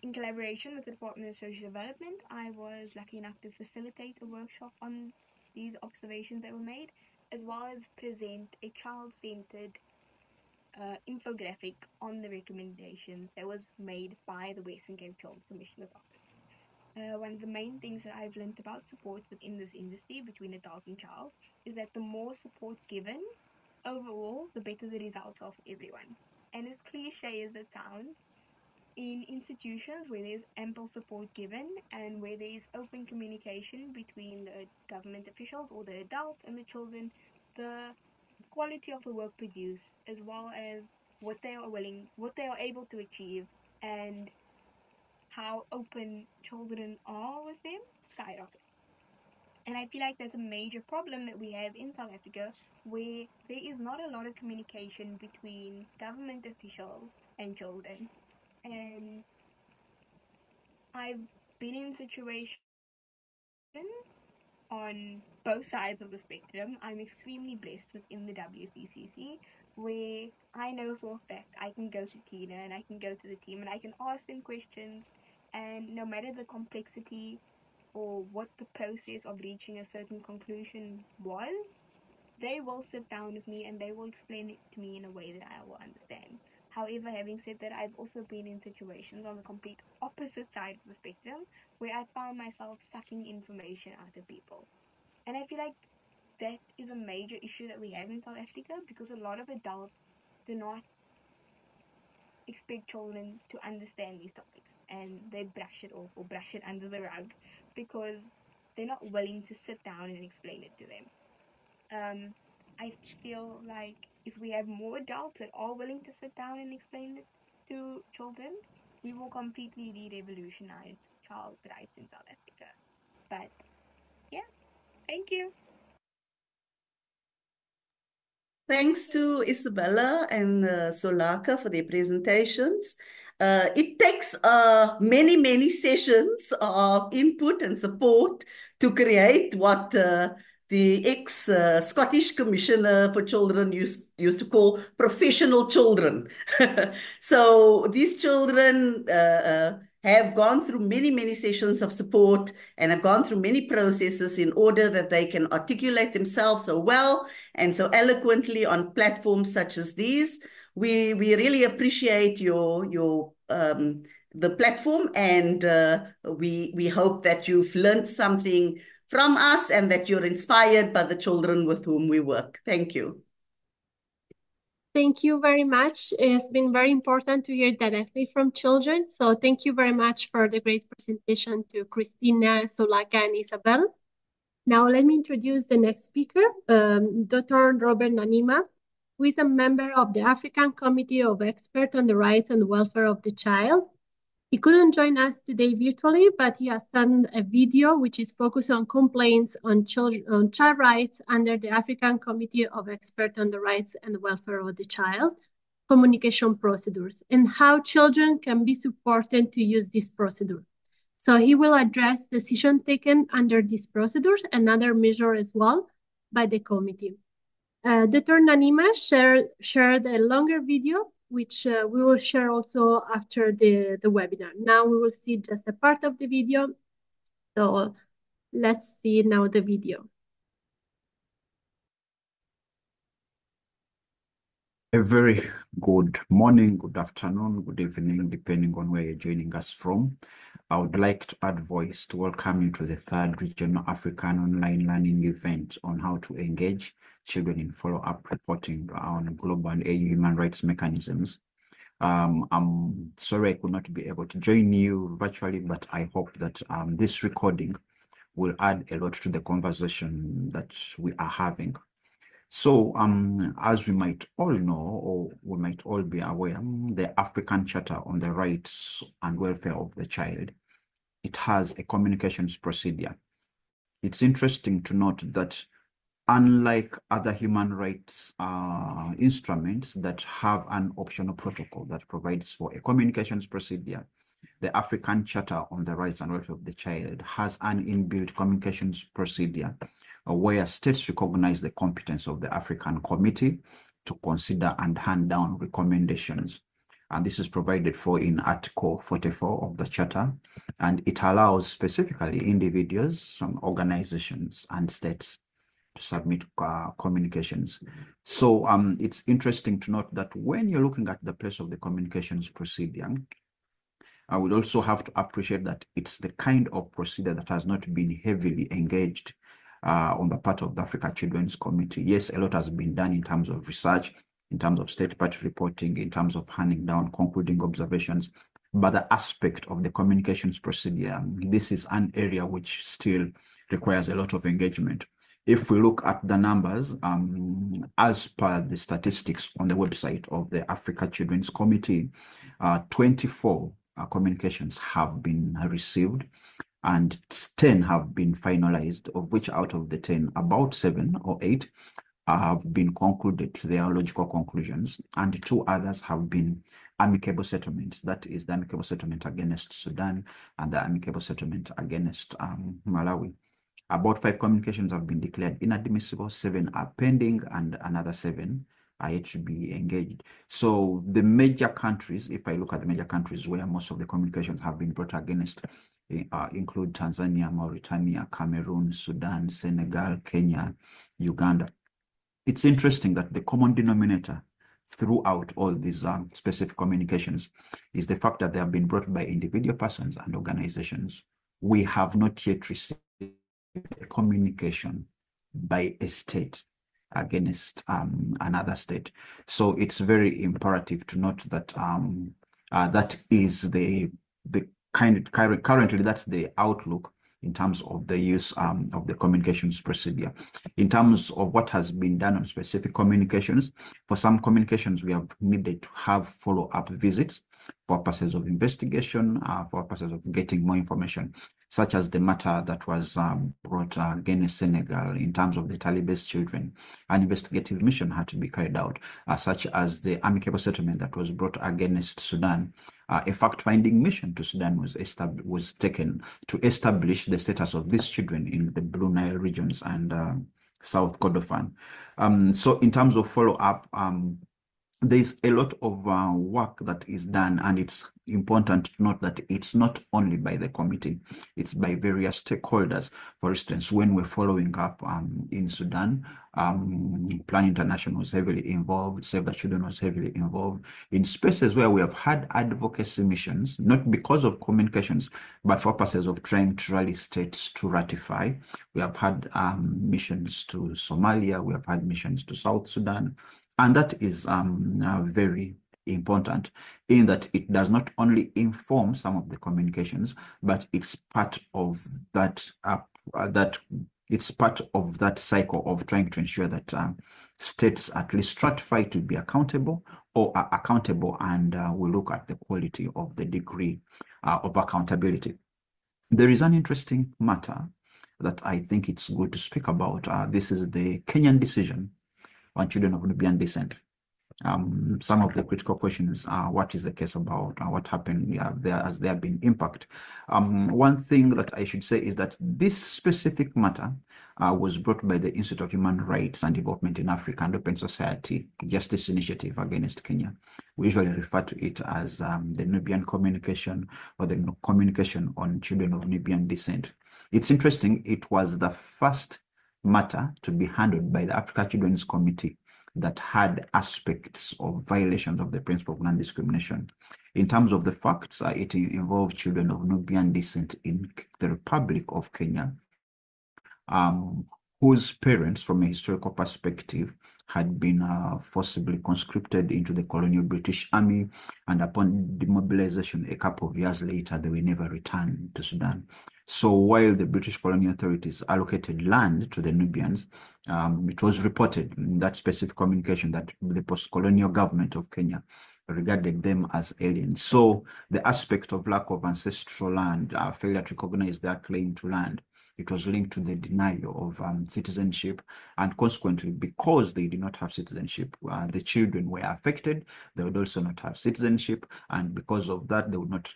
H: in collaboration with the Department of Social Development, I was lucky enough to facilitate a workshop on these observations that were made, as well as present a child-centered infographic on the recommendations that was made by the Western Cape Children's Commissioner's Office. One of the main things that I've learned about support within this industry between adult and child is that the more support given, overall, the better the results are for everyone. And as cliche as it sounds, in institutions where there's ample support given and where there is open communication between the government officials or the adults and the children, the quality of the work produced, as well as what they are able to achieve, and how open children are with them, skyrocket. And I feel like that's a major problem that we have in South Africa, where there is not a lot of communication between government officials and children. And I've been in situations on both sides of the spectrum. I'm extremely blessed within the WCCC, where I know for a fact I can go to Tina and I can go to the team and I can ask them questions, and no matter the complexity or what the process of reaching a certain conclusion was, they will sit down with me and they will explain it to me in a way that I will understand. However, having said that, I've also been in situations on the complete opposite side of the spectrum where I found myself sucking information out of people. And I feel like that is a major issue that we have in South Africa, because a lot of adults do not expect children to understand these topics, and they brush it off or brush it under the rug because they're not willing to sit down and explain it to them. I feel like if we have more adults that are willing to sit down and explain it to children, we will completely re-revolutionize child rights in South Africa. But yeah, thank you.
F: Thanks to Isabella and Solaka for their presentations. It takes many, many sessions of input and support to create what the ex-Scottish Commissioner for Children used to call professional children. So these children have gone through many, many sessions of support and have gone through many processes in order that they can articulate themselves so well and so eloquently on platforms such as these. We really appreciate your the platform, and we hope that you've learned something from us and that you're inspired by the children with whom we work. Thank you.
A: Thank you very much. It's been very important to hear directly from children. So thank you very much for the great presentation to Christina, Solaka, and Isabel. Now let me introduce the next speaker, Dr. Robert Nanima, who is a member of the African Committee of Experts on the Rights and Welfare of the Child. He couldn't join us today virtually, but he has done a video which is focused on complaints on child rights under the African Committee of Experts on the Rights and Welfare of the Child, communication procedures, and how children can be supported to use this procedure. So he will address decisions taken under these procedures and other measures as well by the committee. Dr. Nanima shared a longer video, which we will share also after the webinar. Now we will see just a part of the video. So let's see now the video.
I: A very good morning, good afternoon, good evening, depending on where you're joining us from. I would like to add voice to welcome you to the third Regional African Online Learning event on how to engage children in follow-up reporting on global and AU human rights mechanisms. I'm sorry I could not be able to join you virtually, but I hope that this recording will add a lot to the conversation that we are having. So, as we might all know, or we might all be aware, the African Charter on the Rights and Welfare of the Child, it has a communications procedure. It's interesting to note that unlike other human rights instruments that have an optional protocol that provides for a communications procedure, the African Charter on the Rights and Welfare of the Child has an inbuilt communications procedure where states recognize the competence of the African Committee to consider and hand down recommendations. And this is provided for in Article 44 of the Charter, and it allows specifically individuals, organizations, and states to submit communications. So it's interesting to note that when you're looking at the place of the communications procedure, I would also have to appreciate that it's the kind of procedure that has not been heavily engaged on the part of the Africa Children's Committee. Yes, a lot has been done in terms of research, in terms of state party reporting, in terms of handing down concluding observations, but the aspect of the communications procedure, this is an area which still requires a lot of engagement. If we look at the numbers, as per the statistics on the website of the Africa Children's Committee, 24 communications have been received, and 10 have been finalized, of which out of the 10, about 7 or 8 have been concluded to their logical conclusions, and 2 others have been amicable settlements. That is the amicable settlement against Sudan and the amicable settlement against Malawi. About 5 communications have been declared inadmissible, 7 are pending, and another 7 are yet to be engaged. So the major countries, if I look at the major countries where most of the communications have been brought against, include Tanzania, Mauritania, Cameroon, Sudan, Senegal, Kenya, Uganda. It's interesting that the common denominator throughout all these specific communications is the fact that they have been brought by individual persons and organizations. We have not yet received a communication by a state against another state. So it's very imperative to note that that is the currently that's the outlook in terms of the use of the communications procedure. In terms of what has been done on specific communications, for some communications, we have needed to have follow-up visits for purposes of investigation, for purposes of getting more information, such as the matter that was brought against Senegal in terms of the Taliban's children. An investigative mission had to be carried out, such as the amicable settlement that was brought against Sudan. A fact-finding mission to Sudan was taken to establish the status of these children in the Blue Nile regions and South Kordofan. So in terms of follow-up, there's a lot of work that is done, and it's important to note that it's not only by the committee, it's by various stakeholders. For instance, when we're following up in Sudan, Plan International was heavily involved, Save the Children was heavily involved in spaces where we have had advocacy missions, not because of communications, but for purposes of trying to rally states to ratify. We have had missions to Somalia, we have had missions to South Sudan, and that is very important in that it does not only inform some of the communications, but it's part of that it's part of that cycle of trying to ensure that states at least stratify to be accountable or are accountable, and we look at the quality of the degree of accountability. There is an interesting matter that I think it's good to speak about. This is the Kenyan decision on children of Nubian descent. Some of the critical questions are what is the case about, what happened there as there have been impact. One thing that I should say is that this specific matter was brought by the Institute of Human Rights and Development in Africa and Open Society Justice Initiative against Kenya. We usually refer to it as the Nubian communication or the communication on children of Nubian descent. It's interesting, it was the first matter to be handled by the Africa Children's Committee that had aspects of violations of the principle of non-discrimination. In terms of the facts, it involved children of Nubian descent in the Republic of Kenya, whose parents, from a historical perspective, had been forcibly conscripted into the colonial British Army, and upon demobilization a couple of years later, they were never returned to Sudan. So while the British colonial authorities allocated land to the Nubians, it was reported in that specific communication that the post-colonial government of Kenya regarded them as aliens. So the aspect of lack of ancestral land, failure to recognize their claim to land, it was linked to the denial of citizenship, and consequently, because they did not have citizenship, the children were affected. They would also not have citizenship, and because of that, they would not.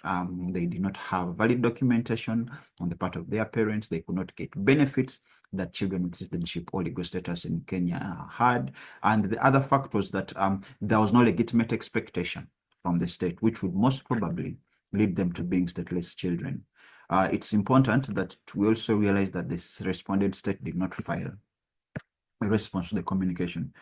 I: They did not have valid documentation on the part of their parents. They could not get benefits that children with citizenship or legal status in Kenya had. And the other fact was that there was no legitimate expectation from the state, which would most probably lead them to being stateless children. It's important that we also realize that this respondent state did not file a response to the communication.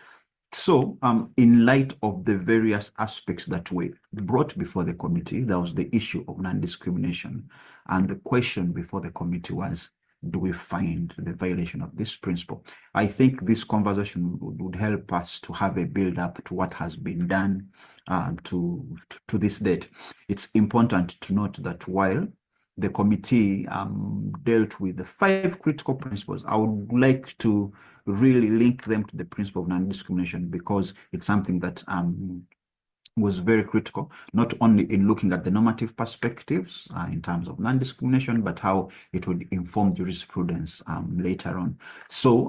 I: So, in light of the various aspects that were brought before the committee, there was the issue of non-discrimination. And the question before the committee was, do we find the violation of this principle? I think this conversation would help us to have a build-up to what has been done to this date. It's important to note that while the committee dealt with the 5 critical principles, I would like to really link them to the principle of non-discrimination, because it's something that was very critical, not only in looking at the normative perspectives in terms of non-discrimination, but how it would inform jurisprudence later on. So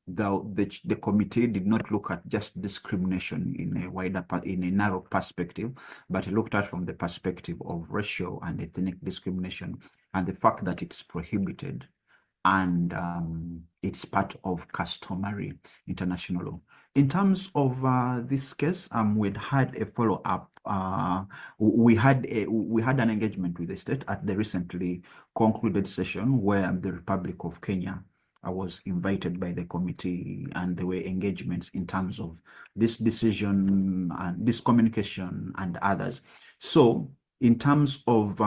I: the committee did not look at just discrimination in a narrow perspective, but it looked at from the perspective of racial and ethnic discrimination and the fact that it's prohibited and it's part of customary international law. In terms of this case, we'd had a follow-up. We had an engagement with the state at the recently concluded session where the Republic of Kenya was invited by the committee, and there were engagements in terms of this decision and this communication and others. So in terms of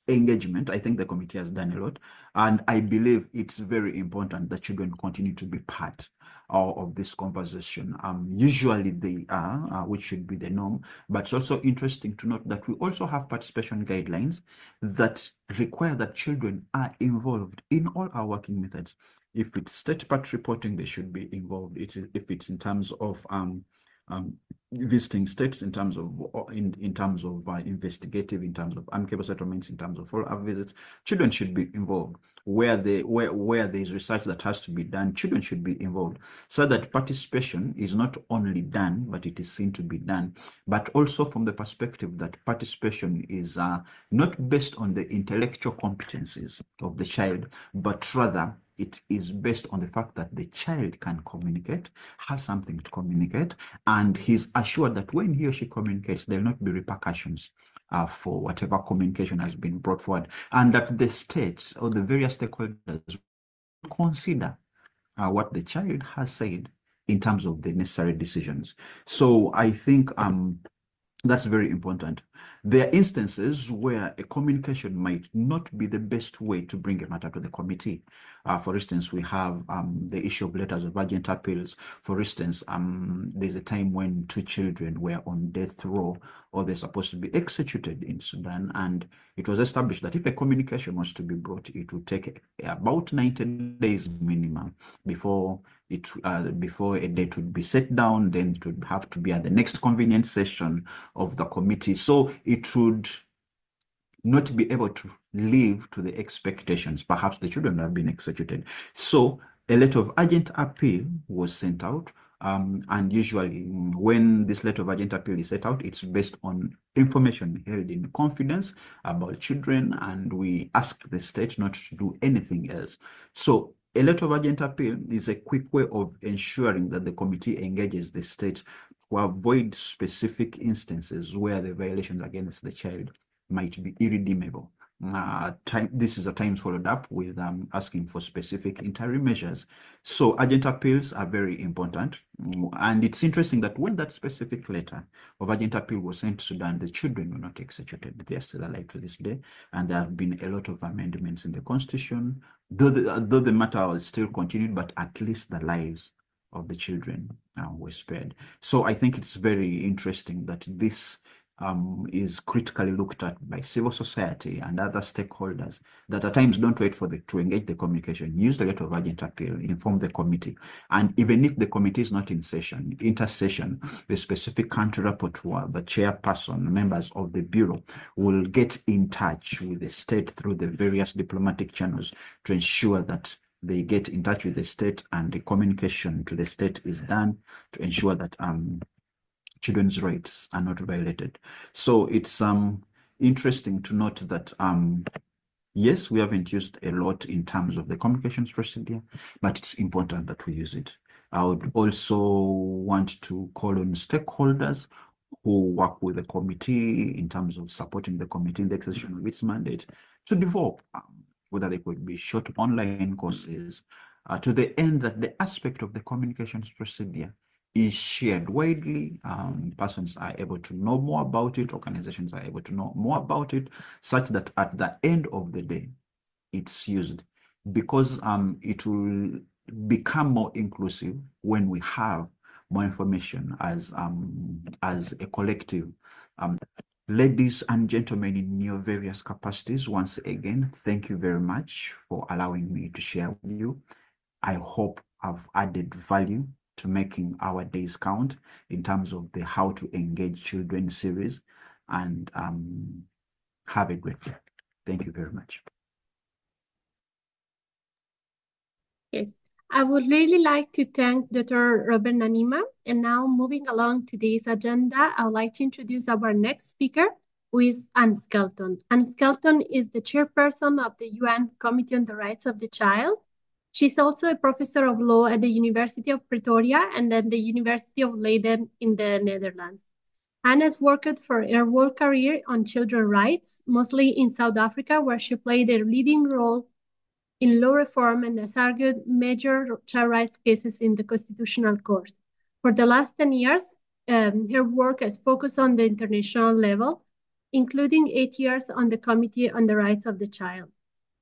I: engagement, I think the committee has done a lot, and I believe it's very important that children continue to be part of this conversation. Usually they are, which should be the norm, but it's also interesting to note that we also have participation guidelines that require that children are involved in all our working methods. If it's state part reporting, they should be involved. If it's in terms of visiting states, in terms of investigative, in terms of amicable settlements, in terms of follow-up visits, children should be involved. Where there's research that has to be done, children should be involved, so that participation is not only done, but it is seen to be done, but also from the perspective that participation is not based on the intellectual competencies of the child, but rather it is based on the fact that the child can communicate, has something to communicate, and he's assured that when he or she communicates, there will not be repercussions for whatever communication has been brought forward, and that the state or the various stakeholders consider what the child has said in terms of the necessary decisions. So I think that's very important. There are instances where a communication might not be the best way to bring a matter to the committee. For instance, we have the issue of letters of urgent appeals. For instance, there's a time when 2 children were on death row, or they're supposed to be executed in Sudan, and it was established that if a communication was to be brought, it would take about 90 days minimum before a date would be set down. Then it would have to be at the next convenient session of the committee. So it would not be able to live to the expectations. Perhaps the children have been executed. So a letter of urgent appeal was sent out. And usually when this letter of urgent appeal is set out, it's based on information held in confidence about children, and we ask the state not to do anything else. So a letter of urgent appeal is a quick way of ensuring that the committee engages the state to avoid specific instances where the violations against the child might be irredeemable. This is at times followed up with asking for specific interim measures. So urgent appeals are very important. And it's interesting that when that specific letter of urgent appeal was sent to Sudan, the children were not executed. They are still alive to this day. And there have been a lot of amendments in the constitution, though the matter is still continued, but at least the lives of the children were spared. So I think it's very interesting that this is critically looked at by civil society and other stakeholders, that at times don't wait for to engage the communication, use the letter of urgent appeal, inform the committee. And even if the committee is not in session, intersession, the specific country rapporteur, the chairperson, members of the bureau will get in touch with the state through the various diplomatic channels to ensure that they get in touch with the state and the communication to the state is done to ensure that children's rights are not violated. So it's interesting to note that yes, we haven't used a lot in terms of the communications procedure, but it's important that we use it. I would also want to call on stakeholders who work with the committee in terms of supporting the committee in the exercise of its mandate to develop, whether they could be short online courses, to the end that the aspect of the communications procedure is shared widely. Persons are able to know more about it, organizations are able to know more about it, such that at the end of the day, it's used, because it will become more inclusive when we have more information as a collective. Ladies and gentlemen in your various capacities, once again, thank you very much for allowing me to share with you. I hope I've added value to making our days count in terms of the How to Engage Children series, and have a great day. Thank you very much.
A: Yes, I would really like to thank Dr. Robert Nanima. And now moving along today's agenda, I would like to introduce our next speaker, who is Anne Skelton. Anne Skelton is the chairperson of the UN Committee on the Rights of the Child. She's also a professor of law at the University of Pretoria and at the University of Leiden in the Netherlands. Anne has worked for her whole career on children's rights, mostly in South Africa, where she played a leading role in law reform and has argued major child rights cases in the Constitutional Court. For the last 10 years, her work has focused on the international level, including 8 years on the Committee on the Rights of the Child.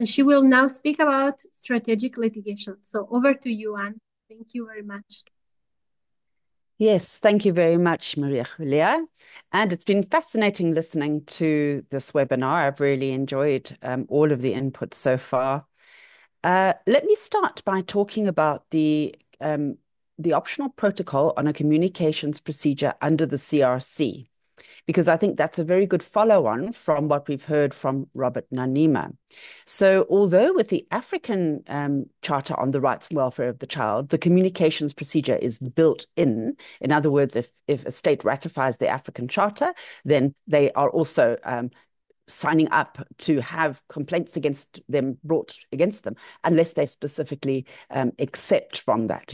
A: And she will now speak about strategic litigation. So over to you, Anne. Thank you very much.
J: Yes, thank you very much, Maria Julia. And it's been fascinating listening to this webinar. I've really enjoyed all of the input so far. Let me start by talking about the optional protocol on a communications procedure under the CRC, because I think that's a very good follow-on from what we've heard from Robert Nanima. So although with the African Charter on the Rights and Welfare of the Child, the communications procedure is built in other words, if a state ratifies the African Charter, then they are also signing up to have complaints against them brought against them, unless they specifically accept from that,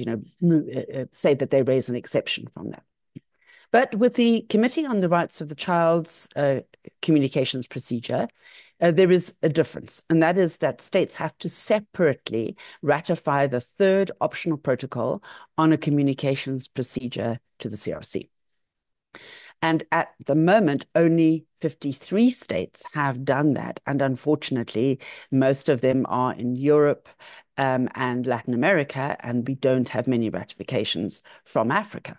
J: say that they raise an exception from that. But with the Committee on the Rights of the Child's communications procedure, there is a difference, and that is that states have to separately ratify the third optional protocol on a communications procedure to the CRC. And at the moment, only 53 states have done that. And unfortunately, most of them are in Europe and Latin America, and we don't have many ratifications from Africa.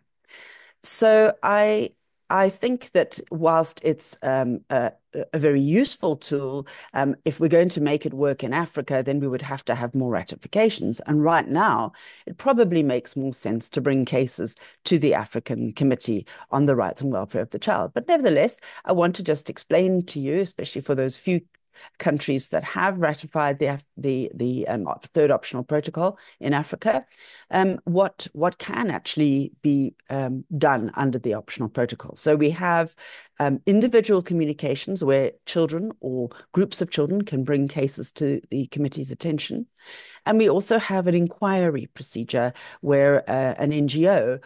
J: So I think that whilst it's a very useful tool, if we're going to make it work in Africa, then we would have to have more ratifications. And right now, it probably makes more sense to bring cases to the African Committee on the Rights and Welfare of the Child. But nevertheless, I want to just explain to you, especially for those few countries that have ratified the third optional protocol in Africa, what can actually be done under the optional protocol. So we have individual communications where children or groups of children can bring cases to the committee's attention. And we also have an inquiry procedure where an NGO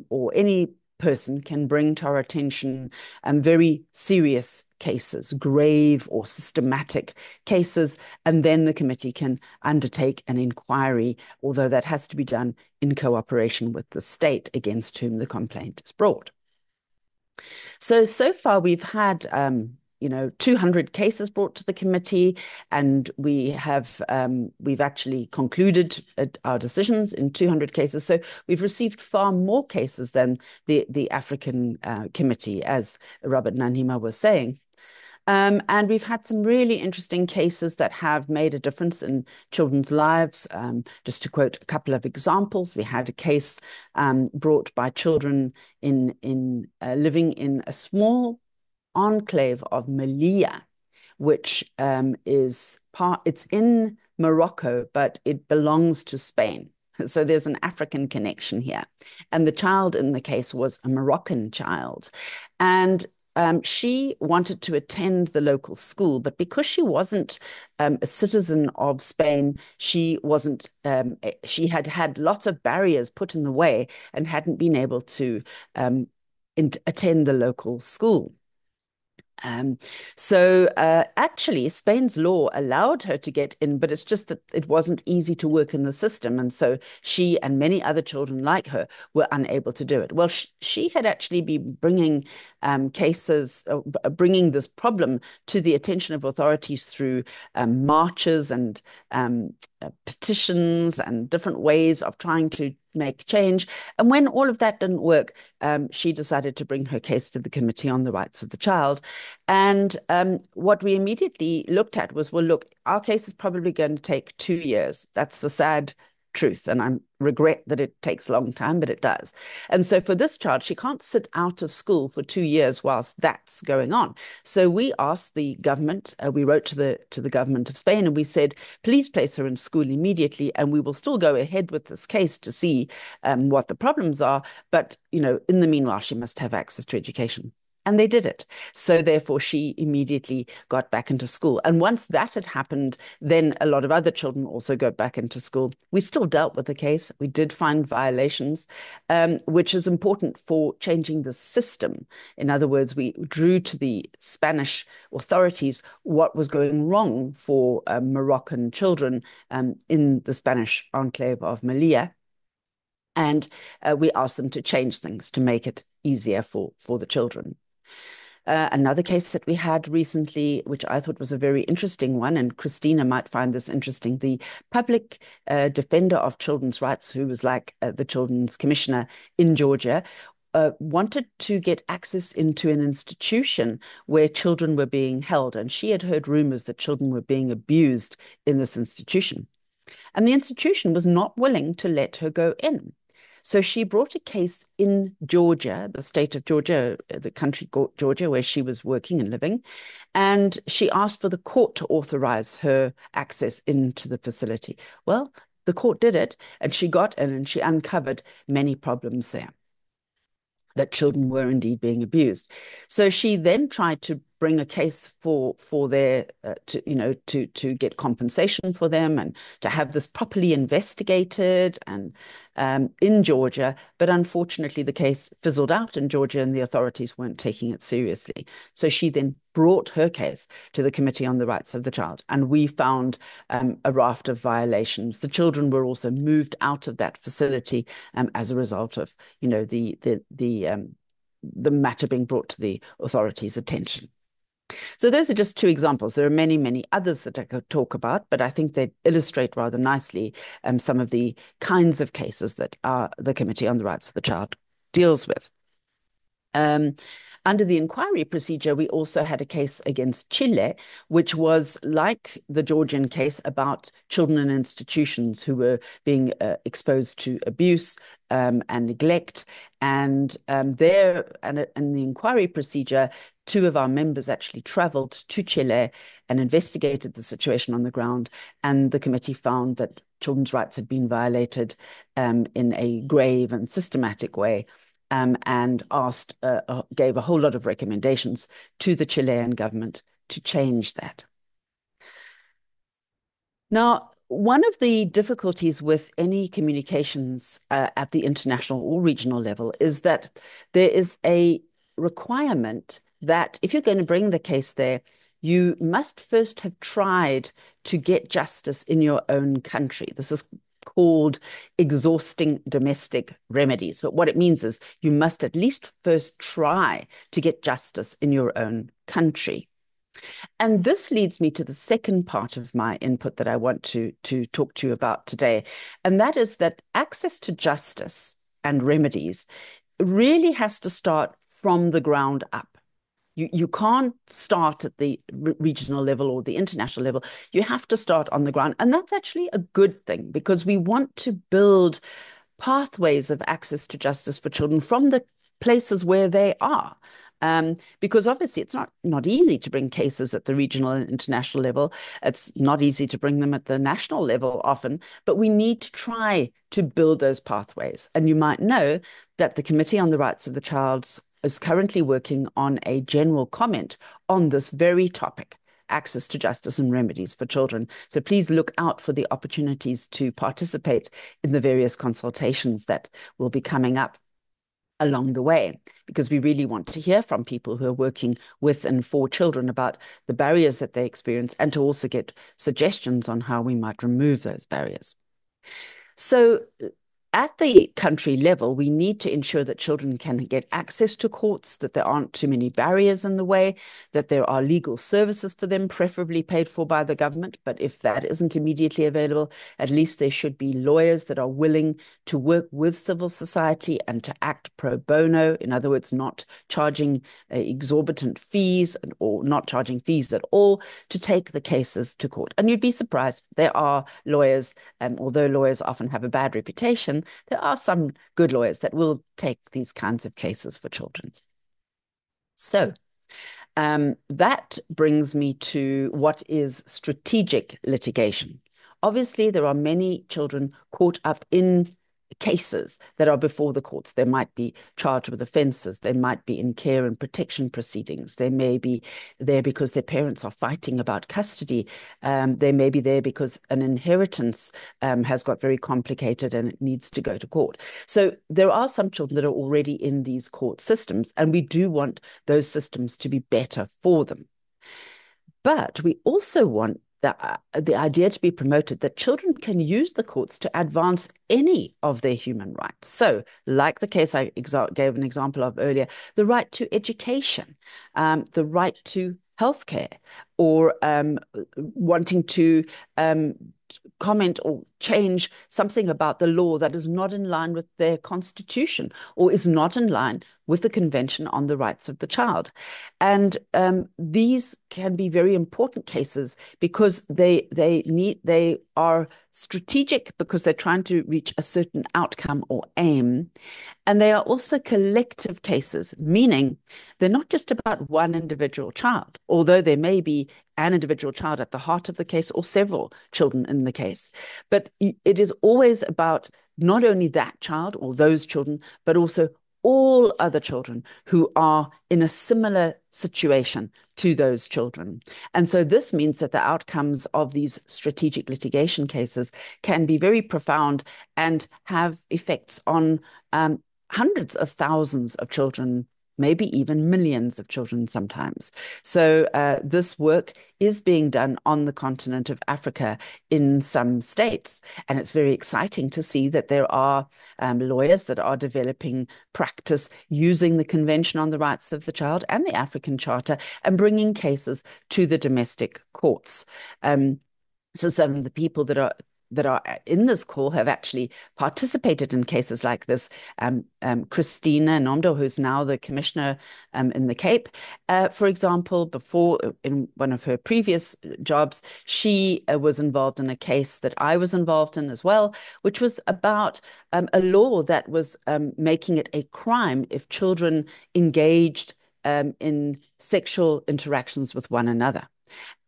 J: or any person can bring to our attention very serious cases, grave or systematic cases, and then the committee can undertake an inquiry, although that has to be done in cooperation with the state against whom the complaint is brought. So far we've had 200 cases brought to the committee, and we've actually concluded our decisions in 200 cases. So we've received far more cases than the African Committee, as Robert Nanima was saying. And we've had some really interesting cases that have made a difference in children's lives. Just to quote a couple of examples, we had a case brought by children living in a small enclave of Melilla, which it's in Morocco, but it belongs to Spain. So there's an African connection here. And the child in the case was a Moroccan child. And she wanted to attend the local school, but because she wasn't a citizen of Spain, she had had lots of barriers put in the way and hadn't been able to attend the local school. Actually, Spain's law allowed her to get in, but it's just that it wasn't easy to work in the system. And so she and many other children like her were unable to do it. Well, she had actually been bringing bringing this problem to the attention of authorities through marches and petitions and different ways of trying to make change. And when all of that didn't work, she decided to bring her case to the Committee on the Rights of the Child. And what we immediately looked at was, well, look, our case is probably going to take 2 years. That's the sad truth. And I regret that it takes a long time, but it does. And so for this child, she can't sit out of school for 2 years whilst that's going on. So we asked the government, we wrote to the government of Spain, and we said, please place her in school immediately, and we will still go ahead with this case to see what the problems are. But, in the meanwhile, she must have access to education. And they did it. So therefore, she immediately got back into school. And once that had happened, then a lot of other children also got back into school. We still dealt with the case. We did find violations, which is important for changing the system. In other words, we drew to the Spanish authorities what was going wrong for Moroccan children in the Spanish enclave of Melilla. And we asked them to change things to make it easier for the children. Another case that we had recently, which I thought was a very interesting one, and Christina might find this interesting, the public defender of children's rights, who was like the children's commissioner in Georgia, wanted to get access into an institution where children were being held. And she had heard rumors that children were being abused in this institution. And the institution was not willing to let her go in. So she brought a case in Georgia, the state of Georgia, the country Georgia, where she was working and living. And she asked for the court to authorize her access into the facility. Well, the court did it, and she got in and she uncovered many problems there, that children were indeed being abused. So she then tried to bring a case for their to get compensation for them and to have this properly investigated and in Georgia. But unfortunately, the case fizzled out in Georgia and the authorities weren't taking it seriously. So she then brought her case to the Committee on the Rights of the Child, and we found a raft of violations. The children were also moved out of that facility as a result of, the matter being brought to the authorities' attention. So those are just two examples. There are many, many others that I could talk about, but I think they illustrate rather nicely some of the kinds of cases that the Committee on the Rights of the Child deals with. Under the inquiry procedure, we also had a case against Chile, which was like the Georgian case about children in institutions who were being exposed to abuse and neglect. And there, and in the inquiry procedure, two of our members actually traveled to Chile and investigated the situation on the ground. And the committee found that children's rights had been violated in a grave and systematic way. And gave a whole lot of recommendations to the Chilean government to change that. Now, one of the difficulties with any communications at the international or regional level is that there is a requirement that if you're going to bring the case there, you must first have tried to get justice in your own country. This is called exhausting domestic remedies. But what it means is you must at least first try to get justice in your own country. And this leads me to the second part of my input that I want to talk to you about today. And that is that access to justice and remedies really has to start from the ground up. You can't start at the regional level or the international level. You have to start on the ground. And that's actually a good thing, because we want to build pathways of access to justice for children from the places where they are. Because obviously it's not easy to bring cases at the regional and international level. It's not easy to bring them at the national level often, but we need to try to build those pathways. And you might know that the Committee on the Rights of the Child is currently working on a general comment on this very topic, access to justice and remedies for children. So please look out for the opportunities to participate in the various consultations that will be coming up along the way, because we really want to hear from people who are working with and for children about the barriers that they experience, and to also get suggestions on how we might remove those barriers. So at the country level, we need to ensure that children can get access to courts, that there aren't too many barriers in the way, that there are legal services for them, preferably paid for by the government. But if that isn't immediately available, at least there should be lawyers that are willing to work with civil society and to act pro bono. In other words, not charging exorbitant fees or not charging fees at all to take the cases to court. And you'd be surprised, there are lawyers, although lawyers often have a bad reputation, there are some good lawyers that will take these kinds of cases for children. So that brings me to what is strategic litigation. Obviously, there are many children caught up in cases that are before the courts. They might be charged with offences. They might be in care and protection proceedings. They may be there because their parents are fighting about custody. They may be there because an inheritance has got very complicated and it needs to go to court. So there are some children that are already in these court systems, and we do want those systems to be better for them. But we also want the idea to be promoted that children can use the courts to advance any of their human rights. So, like the case I gave an example of earlier, the right to education, the right to healthcare, or wanting to comment or change something about the law that is not in line with their constitution or is not in line with the Convention on the Rights of the Child. And these can be very important cases because they are strategic because they're trying to reach a certain outcome or aim. And they are also collective cases, meaning they're not just about one individual child, although there may be an individual child at the heart of the case or several children in the case. But it is always about not only that child or those children, but also all other children who are in a similar situation to those children. And so this means that the outcomes of these strategic litigation cases can be very profound and have effects on hundreds of thousands of children, maybe even millions of children sometimes. So this work is being done on the continent of Africa in some states. And it's very exciting to see that there are lawyers that are developing practice using the Convention on the Rights of the Child and the African Charter and bringing cases to the domestic courts. So some of the people that are in this call have actually participated in cases like this. Christina Nomdo, who's now the commissioner in the Cape, for example, before in one of her previous jobs, she was involved in a case that I was involved in as well, which was about a law that was making it a crime if children engaged in sexual interactions with one another.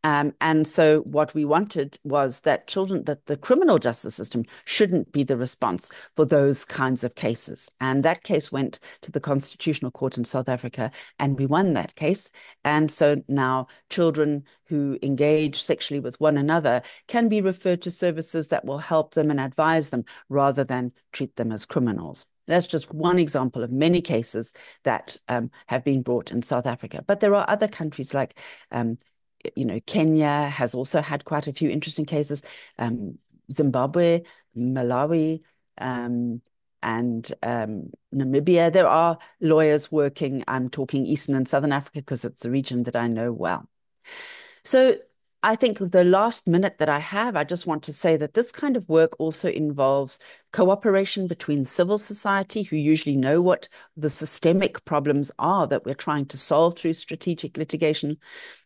J: And so what we wanted was that the criminal justice system shouldn't be the response for those kinds of cases. And that case went to the Constitutional Court in South Africa, and we won that case. And so now children who engage sexually with one another can be referred to services that will help them and advise them rather than treat them as criminals. That's just one example of many cases that have been brought in South Africa. But there are other countries like Kenya has also had quite a few interesting cases, Zimbabwe, Malawi, and Namibia. There are lawyers working. I'm talking Eastern and Southern Africa because it's the region that I know well. So I think the last minute that I have, I just want to say that this kind of work also involves cooperation between civil society, who usually know what the systemic problems are that we're trying to solve through strategic litigation.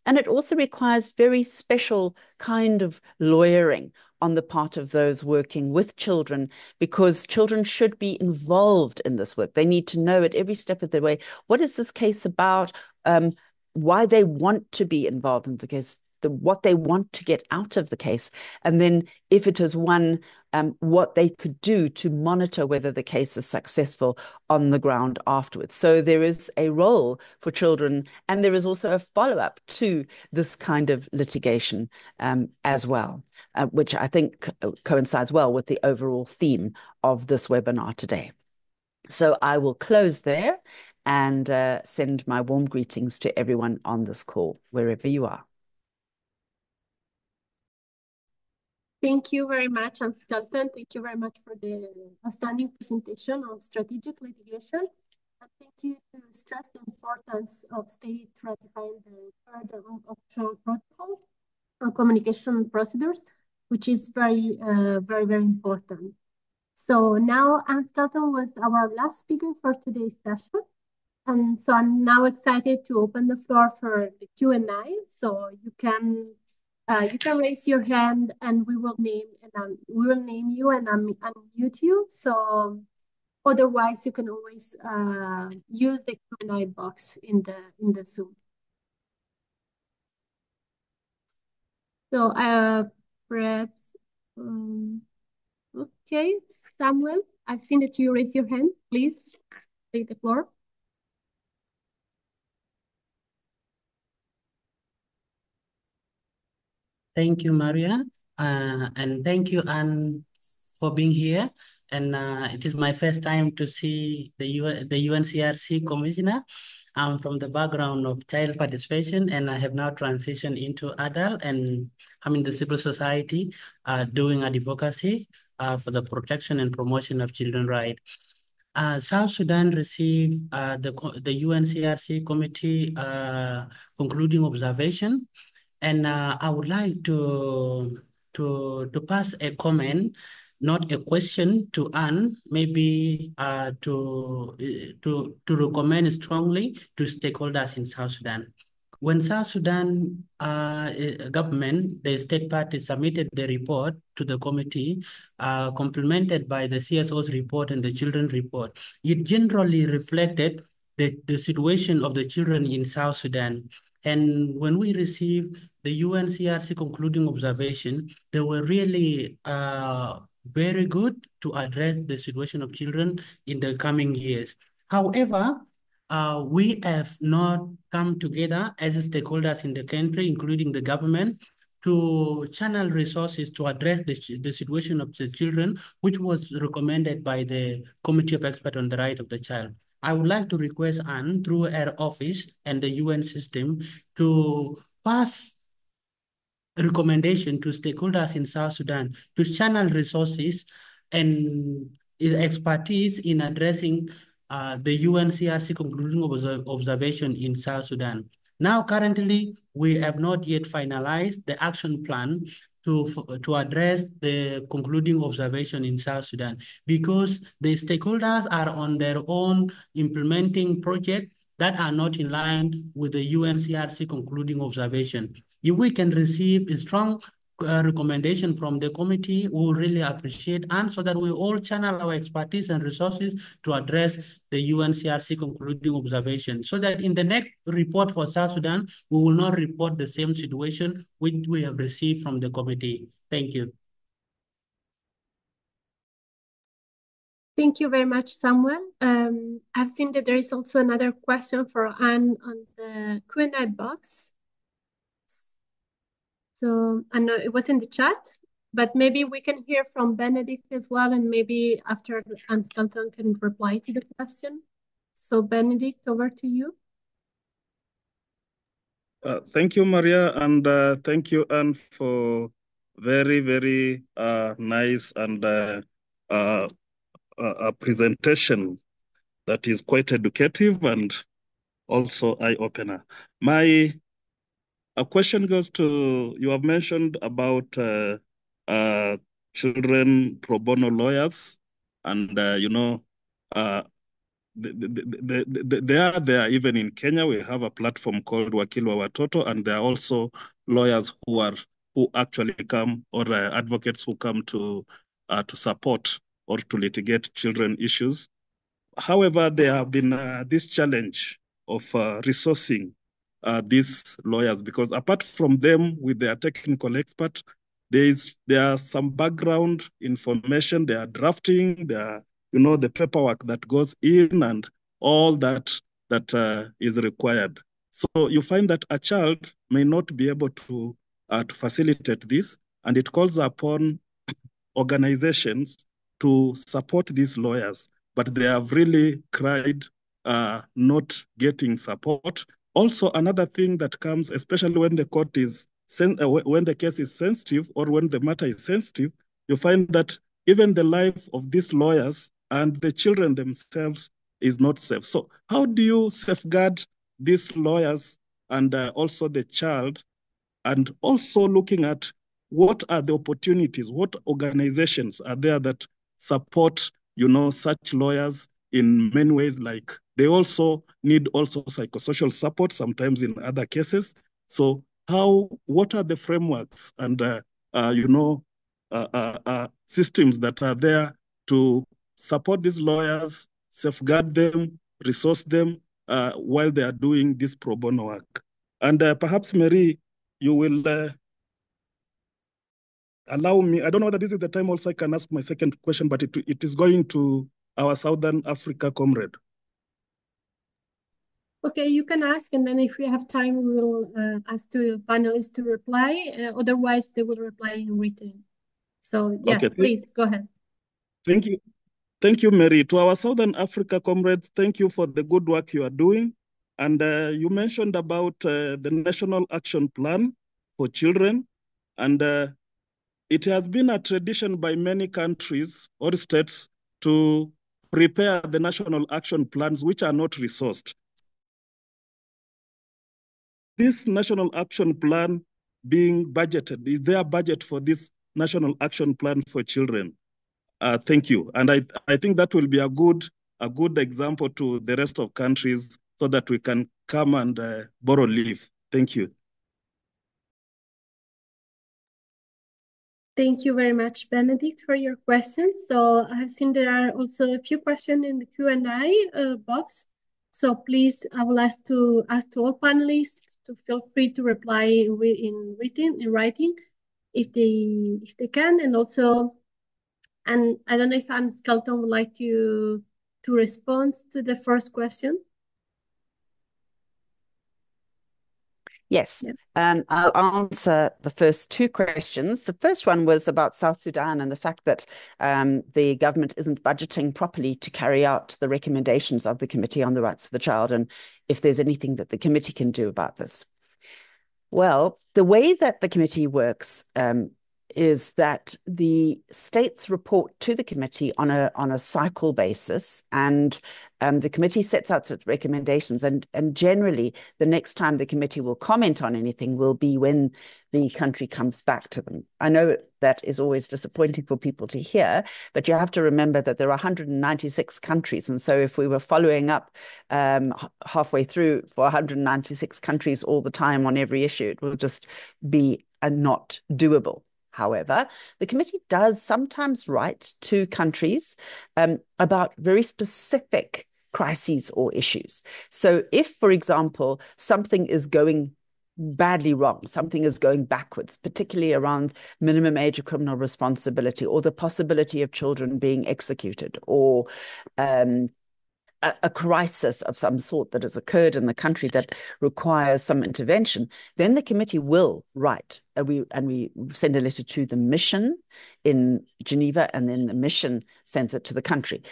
J: And it also requires very special kind of lawyering on the part of those working with children, because children should be involved in this work. They need to know at every step of the way, what is this case about, why they want to be involved in the case, what they want to get out of the case, and then if it is one, what they could do to monitor whether the case is successful on the ground afterwards. So there is a role for children, and there is also a follow-up to this kind of litigation as well, which I think coincides well with the overall theme of this webinar today. So I will close there and send my warm greetings to everyone on this call, wherever you are.
A: Thank you very much, Ms. Skelton. Thank you very much for the outstanding presentation on strategic litigation. And thank you to stress the importance of state ratifying the third optional protocol on communication procedures, which is very, very important. So now Ms. Skelton was our last speaker for today's session. And so I'm now excited to open the floor for the Q&A. So you can raise your hand, and we will name you and unmute you. So otherwise, you can always use the Q&A box in the Zoom. So perhaps okay, Samuel, I've seen that you raise your hand. Please take the floor.
E: Thank you, Maria. And thank you, Anne, for being here. And it is my first time to see the UNCRC commissioner. I'm from the background of child participation, and I have now transitioned into adult, and I'm in the civil society doing advocacy for the protection and promotion of children's rights. South Sudan received the UNCRC committee concluding observation, and I would like to pass a comment, not a question, to Anne, maybe to recommend strongly to stakeholders in South Sudan. When South Sudan government, the state party submitted the report to the committee, complemented by the CSO's report and the children's report, it generally reflected the situation of the children in South Sudan. And when we received the UNCRC concluding observation, they were really very good to address the situation of children in the coming years. However, we have not come together as stakeholders in the country, including the government, to channel resources to address the situation of the children, which was recommended by the Committee of Experts on the Right of the Child. I would like to request Anne, through her office and the UN system, to pass recommendation to stakeholders in South Sudan to channel resources and expertise in addressing the UNCRC concluding observation in South Sudan. Now, currently, we have not yet finalized the action plan to address the concluding observation in South Sudan, because the stakeholders are on their own implementing projects that are not in line with the UNCRC concluding observation. If we can receive a strong recommendation from the committee, we will really appreciate, and so that we all channel our expertise and resources to address the UNCRC concluding observation, so that in the next report for South Sudan, we will not report the same situation which we have received from the committee. Thank you.
A: Thank you very much, Samuel. I've seen that there is also another question for Anne on the Q&A box. So I know it was in the chat, but maybe we can hear from Benedict as well, and maybe after Anne Skelton can reply to the question. So Benedict, over to you.
B: Thank you, Maria, and thank you, Anne, for very, very nice and a presentation that is quite educative and also eye-opener. My question goes to, you have mentioned about children pro bono lawyers, and you know, they are there. Even in Kenya, we have a platform called Wakili wa Watoto, and there are also lawyers who actually come, or advocates who come to support or to litigate children issues. However, there have been this challenge of resourcing these lawyers, because apart from them with their technical expert, there are some background information, they are drafting, they are, you know, the paperwork that goes in and all that is required. So you find that a child may not be able to facilitate this, and it calls upon organizations to support these lawyers, but they have really cried not getting support. Also, another thing that comes, especially when the court is when the case is sensitive or when the matter is sensitive, you find that even the life of these lawyers and the children themselves is not safe. So how do you safeguard these lawyers and also the child, and also looking at what are the opportunities, what organizations are there that support, you know, such lawyers in many ways? Like they also need also psychosocial support sometimes in other cases. So what are the frameworks and you know, systems that are there to support these lawyers, safeguard them, resource them while they are doing this pro bono work? And perhaps, Mary, you will allow me, I don't know whether this is the time also I can ask my second question, but it is going to our Southern Africa comrade.
A: Okay, you can ask, and then if we have time, we will ask the panelists to reply. Otherwise, they will reply in written. So yeah, okay, please go ahead.
B: Thank you. Thank you, Mary. To our Southern Africa comrades, thank you for the good work you are doing. And you mentioned about the National Action Plan for Children. And it has been a tradition by many countries or states to prepare the National Action Plans, which are not resourced. This National Action Plan being budgeted, is there a budget for this National Action Plan for Children? Thank you. And I think that will be a good example to the rest of countries so that we can come and borrow leave. Thank you.
A: Thank you very much, Benedict, for your questions. So I have seen there are also a few questions in the Q&A box. So please, I will ask to all panelists to feel free to reply in writing, if they can, and also. And I don't know if Anne Skelton would like to respond to the first question.
J: Yes, I'll answer the first two questions. The first one was about South Sudan and the fact that the government isn't budgeting properly to carry out the recommendations of the Committee on the Rights of the Child, and if there's anything that the committee can do about this. Well, the way that the committee works is that the states report to the committee on a cycle basis, and the committee sets out its recommendations, and generally the next time the committee will comment on anything will be when the country comes back to them. I know that is always disappointing for people to hear, but you have to remember that there are 196 countries, and so if we were following up halfway through for 196 countries all the time on every issue, it will just be not doable. However, the committee does sometimes write to countries about very specific crises or issues. So if, for example, something is going badly wrong, something is going backwards, particularly around minimum age of criminal responsibility or the possibility of children being executed, or a crisis of some sort that has occurred in the country that requires some intervention, then the committee will write. We send a letter to the mission in Geneva, and then the mission sends it to the country.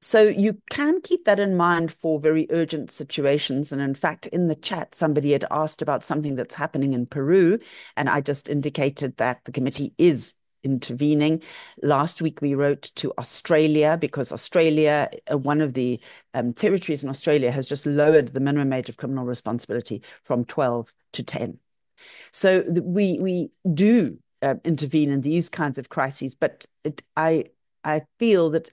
J: So you can keep that in mind for very urgent situations. And in fact, in the chat, somebody had asked about something that's happening in Peru, and I just indicated that the committee is intervening. Last week, we wrote to Australia because Australia, one of the territories in Australia, has just lowered the minimum age of criminal responsibility from 12 to 10. So we do intervene in these kinds of crises, but I feel that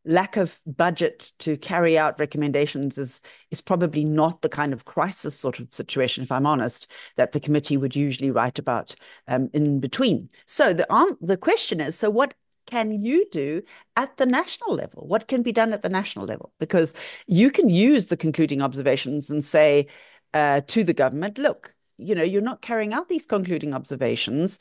J: lack of budget to carry out recommendations is probably not the kind of crisis sort of situation, if I'm honest, that the committee would usually write about in between. So the question is, so what can you do at the national level? What can be done at the national level? Because you can use the concluding observations and say to the government, look, you're not carrying out these concluding observations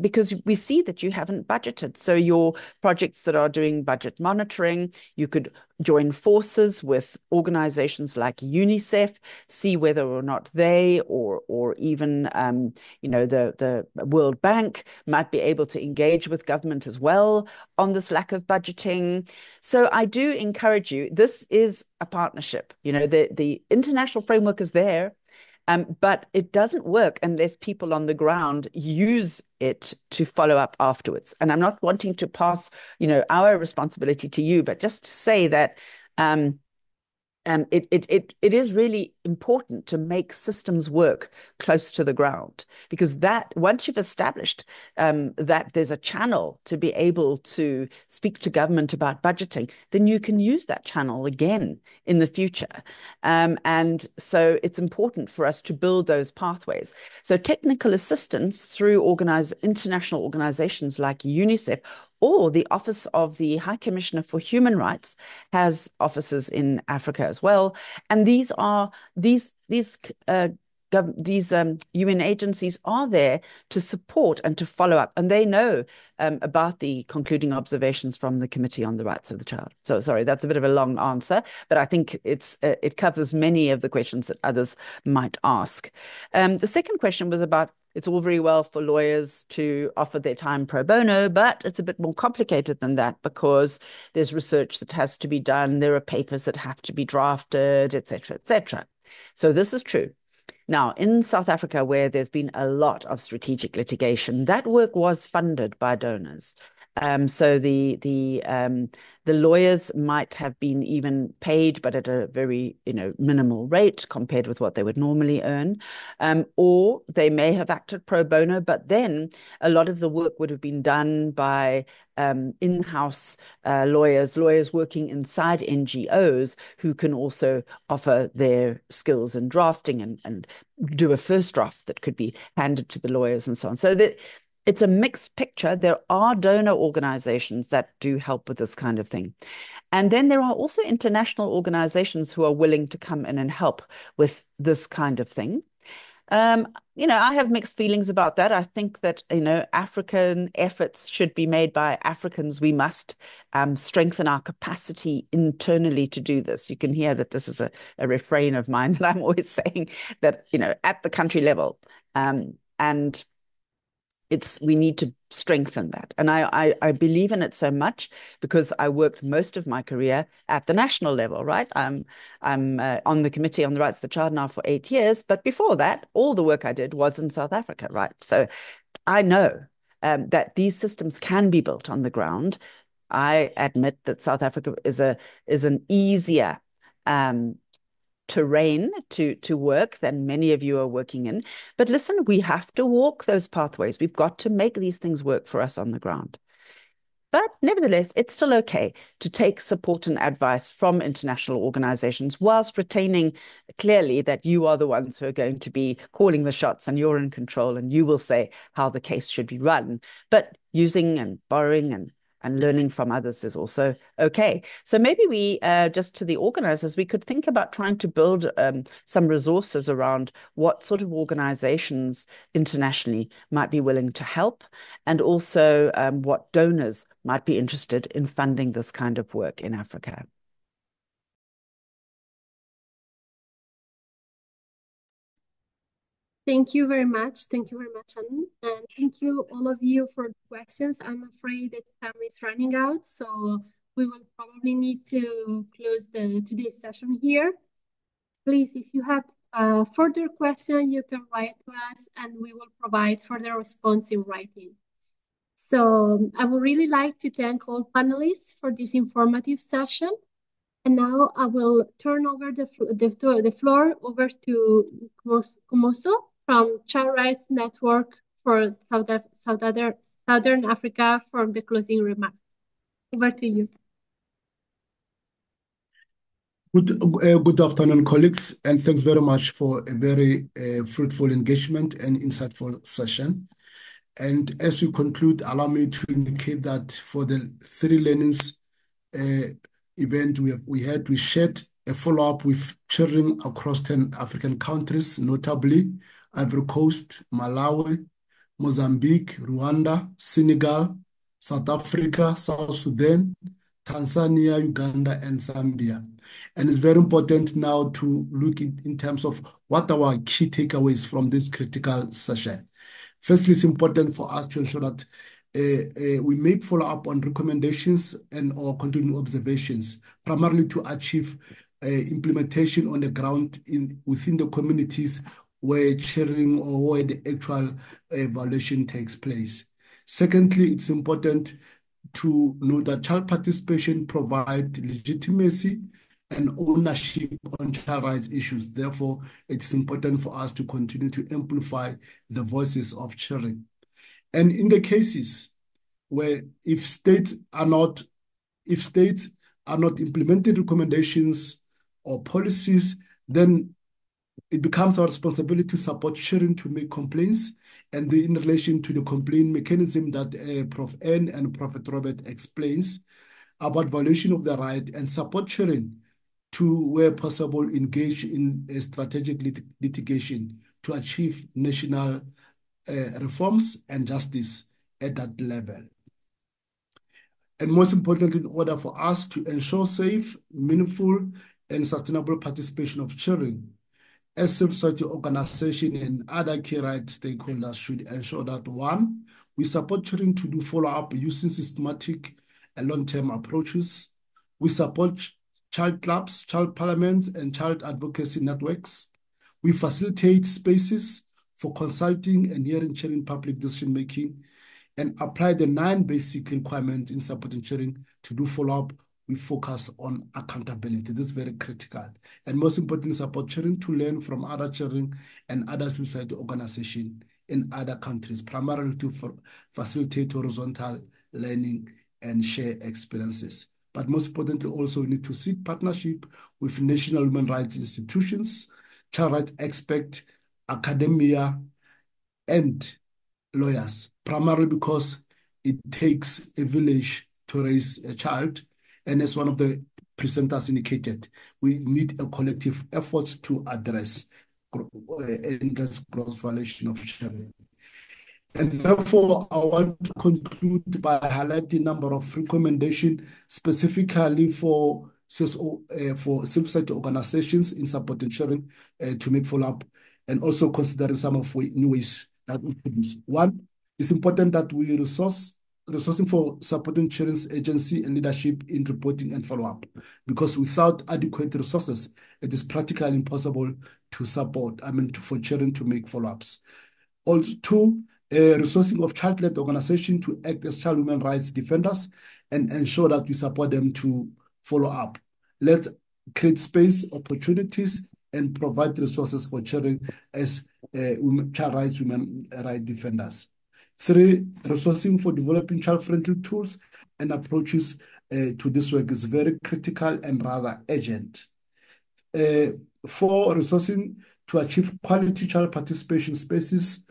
J: because we see that you haven't budgeted. So your projects that are doing budget monitoring, you could join forces with organizations like UNICEF, see whether or not they or even the World Bank might be able to engage with government as well on this lack of budgeting. So I do encourage you, this is a partnership. The international framework is there. But it doesn't work unless people on the ground use it to follow up afterwards. And I'm not wanting to pass, our responsibility to you, but just to say that it is really important to make systems work close to the ground, because that once you've established that there's a channel to be able to speak to government about budgeting, then you can use that channel again in the future. And so it's important for us to build those pathways. So technical assistance through international organizations like UNICEF, or the Office of the High Commissioner for Human Rights has offices in Africa as well. And these UN agencies are there to support and to follow up, and they know about the concluding observations from the Committee on the Rights of the Child. So sorry, that's a bit of a long answer, but I think it covers many of the questions that others might ask. The second question was about, it's all very well for lawyers to offer their time pro bono, but it's a bit more complicated than that because there's research that has to be done, there are papers that have to be drafted, etc., etc. So this is true. Now, in South Africa, where there's been a lot of strategic litigation, that work was funded by donors. So the lawyers might have been even paid, but at a very minimal rate compared with what they would normally earn, or they may have acted pro bono, but then a lot of the work would have been done by in-house lawyers working inside NGOs who can also offer their skills in drafting and do a first draft that could be handed to the lawyers and so on. So that it's a mixed picture. There are donor organizations that do help with this kind of thing. And then there are also international organizations who are willing to come in and help with this kind of thing. I have mixed feelings about that. I think that, African efforts should be made by Africans. We must strengthen our capacity internally to do this. You can hear that this is a refrain of mine that I'm always saying that, at the country level. And we need to strengthen that. And I believe in it so much because I worked most of my career at the national level, right? I'm on the Committee on the Rights of the Child now for 8 years, but before that, all the work I did was in South Africa, right? So I know that these systems can be built on the ground. I admit that South Africa is an easier terrain to work than many of you are working in. But listen, we have to walk those pathways. We've got to make these things work for us on the ground. But nevertheless, it's still okay to take support and advice from international organizations whilst retaining clearly that you are the ones who are going to be calling the shots and you're in control and you will say how the case should be run. But using and borrowing and learning from others is also okay. So maybe we, just to the organizers, we could think about trying to build some resources around what sort of organizations internationally might be willing to help, and also what donors might be interested in funding this kind of work in Africa.
A: Thank you very much. Thank you very much, Anne. And thank you all of you for the questions. I'm afraid that time is running out, so we will probably need to close today's session here. Please, if you have further question, you can write to us and we will provide further response in writing. So I would really like to thank all panelists for this informative session. And now I will turn over the floor over to Kumoso from Child Rights Network for Southern Africa for the closing remarks. Over to you.
K: Good afternoon, colleagues, and thanks very much for a very fruitful engagement and insightful session. And as we conclude, allow me to indicate that for the 3 learnings event we shared a follow-up with children across 10 African countries, notably Ivory Coast, Malawi, Mozambique, Rwanda, Senegal, South Africa, South Sudan, Tanzania, Uganda, and Zambia. And it's very important now to look in terms of what are our key takeaways from this critical session. Firstly, it's important for us to ensure that we make follow-up on recommendations and/or continuing observations, primarily to achieve implementation on the ground within the communities where sharing or where the actual evaluation takes place. Secondly, it's important to note that child participation provides legitimacy and ownership on child rights issues. Therefore, it's important for us to continue to amplify the voices of children. And in the cases where if states are not implementing recommendations or policies, then it becomes our responsibility to support children to make complaints, and in relation to the complaint mechanism that Prof. N and Prophet Robert explains about violation of the right, and support children to, where possible, engage in a strategic litigation to achieve national reforms and justice at that level. And most importantly, in order for us to ensure safe, meaningful, and sustainable participation of children, as civil society organizations and other key rights stakeholders should ensure that, one, we support children to do follow-up using systematic and long-term approaches. We support child clubs, child parliaments, and child advocacy networks. We facilitate spaces for consulting and hearing children public decision-making, and apply the 9 basic requirements in supporting children to do follow-up. We focus on accountability. This is very critical. And most importantly, support children to learn from other children and other civil society organizations in other countries, primarily to facilitate horizontal learning and share experiences. But most importantly, also we need to seek partnership with national human rights institutions, child rights experts, academia, and lawyers, primarily because it takes a village to raise a child. And as one of the presenters indicated, we need a collective effort to address endless gross violation of children. And therefore, I want to conclude by highlighting a number of recommendations specifically for civil society organizations in supporting children to make follow-up, and also considering some of new ways that we produce. One, it's important that we resourcing for supporting children's agency and leadership in reporting and follow-up, because without adequate resources, it is practically impossible to support, for children to make follow-ups. Also, two, resourcing of child-led organizations to act as child human rights defenders and ensure that we support them to follow up. Let's create space, opportunities, and provide resources for children as child rights, human rights defenders. Three, resourcing for developing child-friendly tools and approaches to this work is very critical and rather urgent. Four, resourcing to achieve quality child participation spaces,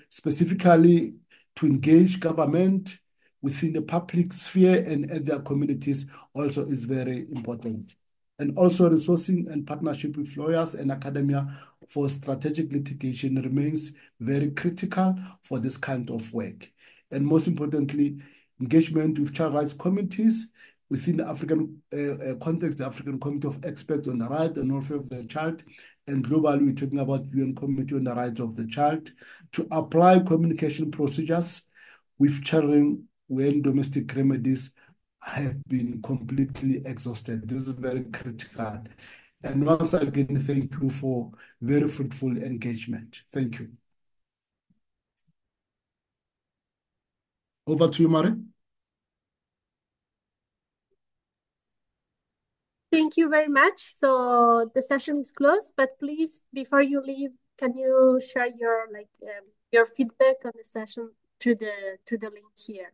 K: specifically to engage government within the public sphere and their communities also is very important. And also resourcing and partnership with lawyers and academia for strategic litigation remains very critical for this kind of work. And most importantly, engagement with child rights committees within the African context, the African Committee of Experts on the Rights and Welfare of the Child, and globally we're talking about UN Committee on the Rights of the Child, to apply communication procedures with children when domestic remedies have been completely exhausted. This is very critical. And once again, thank you for very fruitful engagement. Thank you. Over to you, Mari.
A: Thank you very much. So the session is closed, but please, before you leave, can you share your feedback on the session through the link here?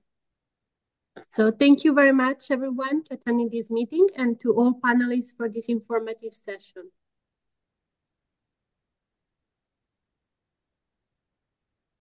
A: So thank you very much, everyone, for attending this meeting, and to all panelists for this informative session.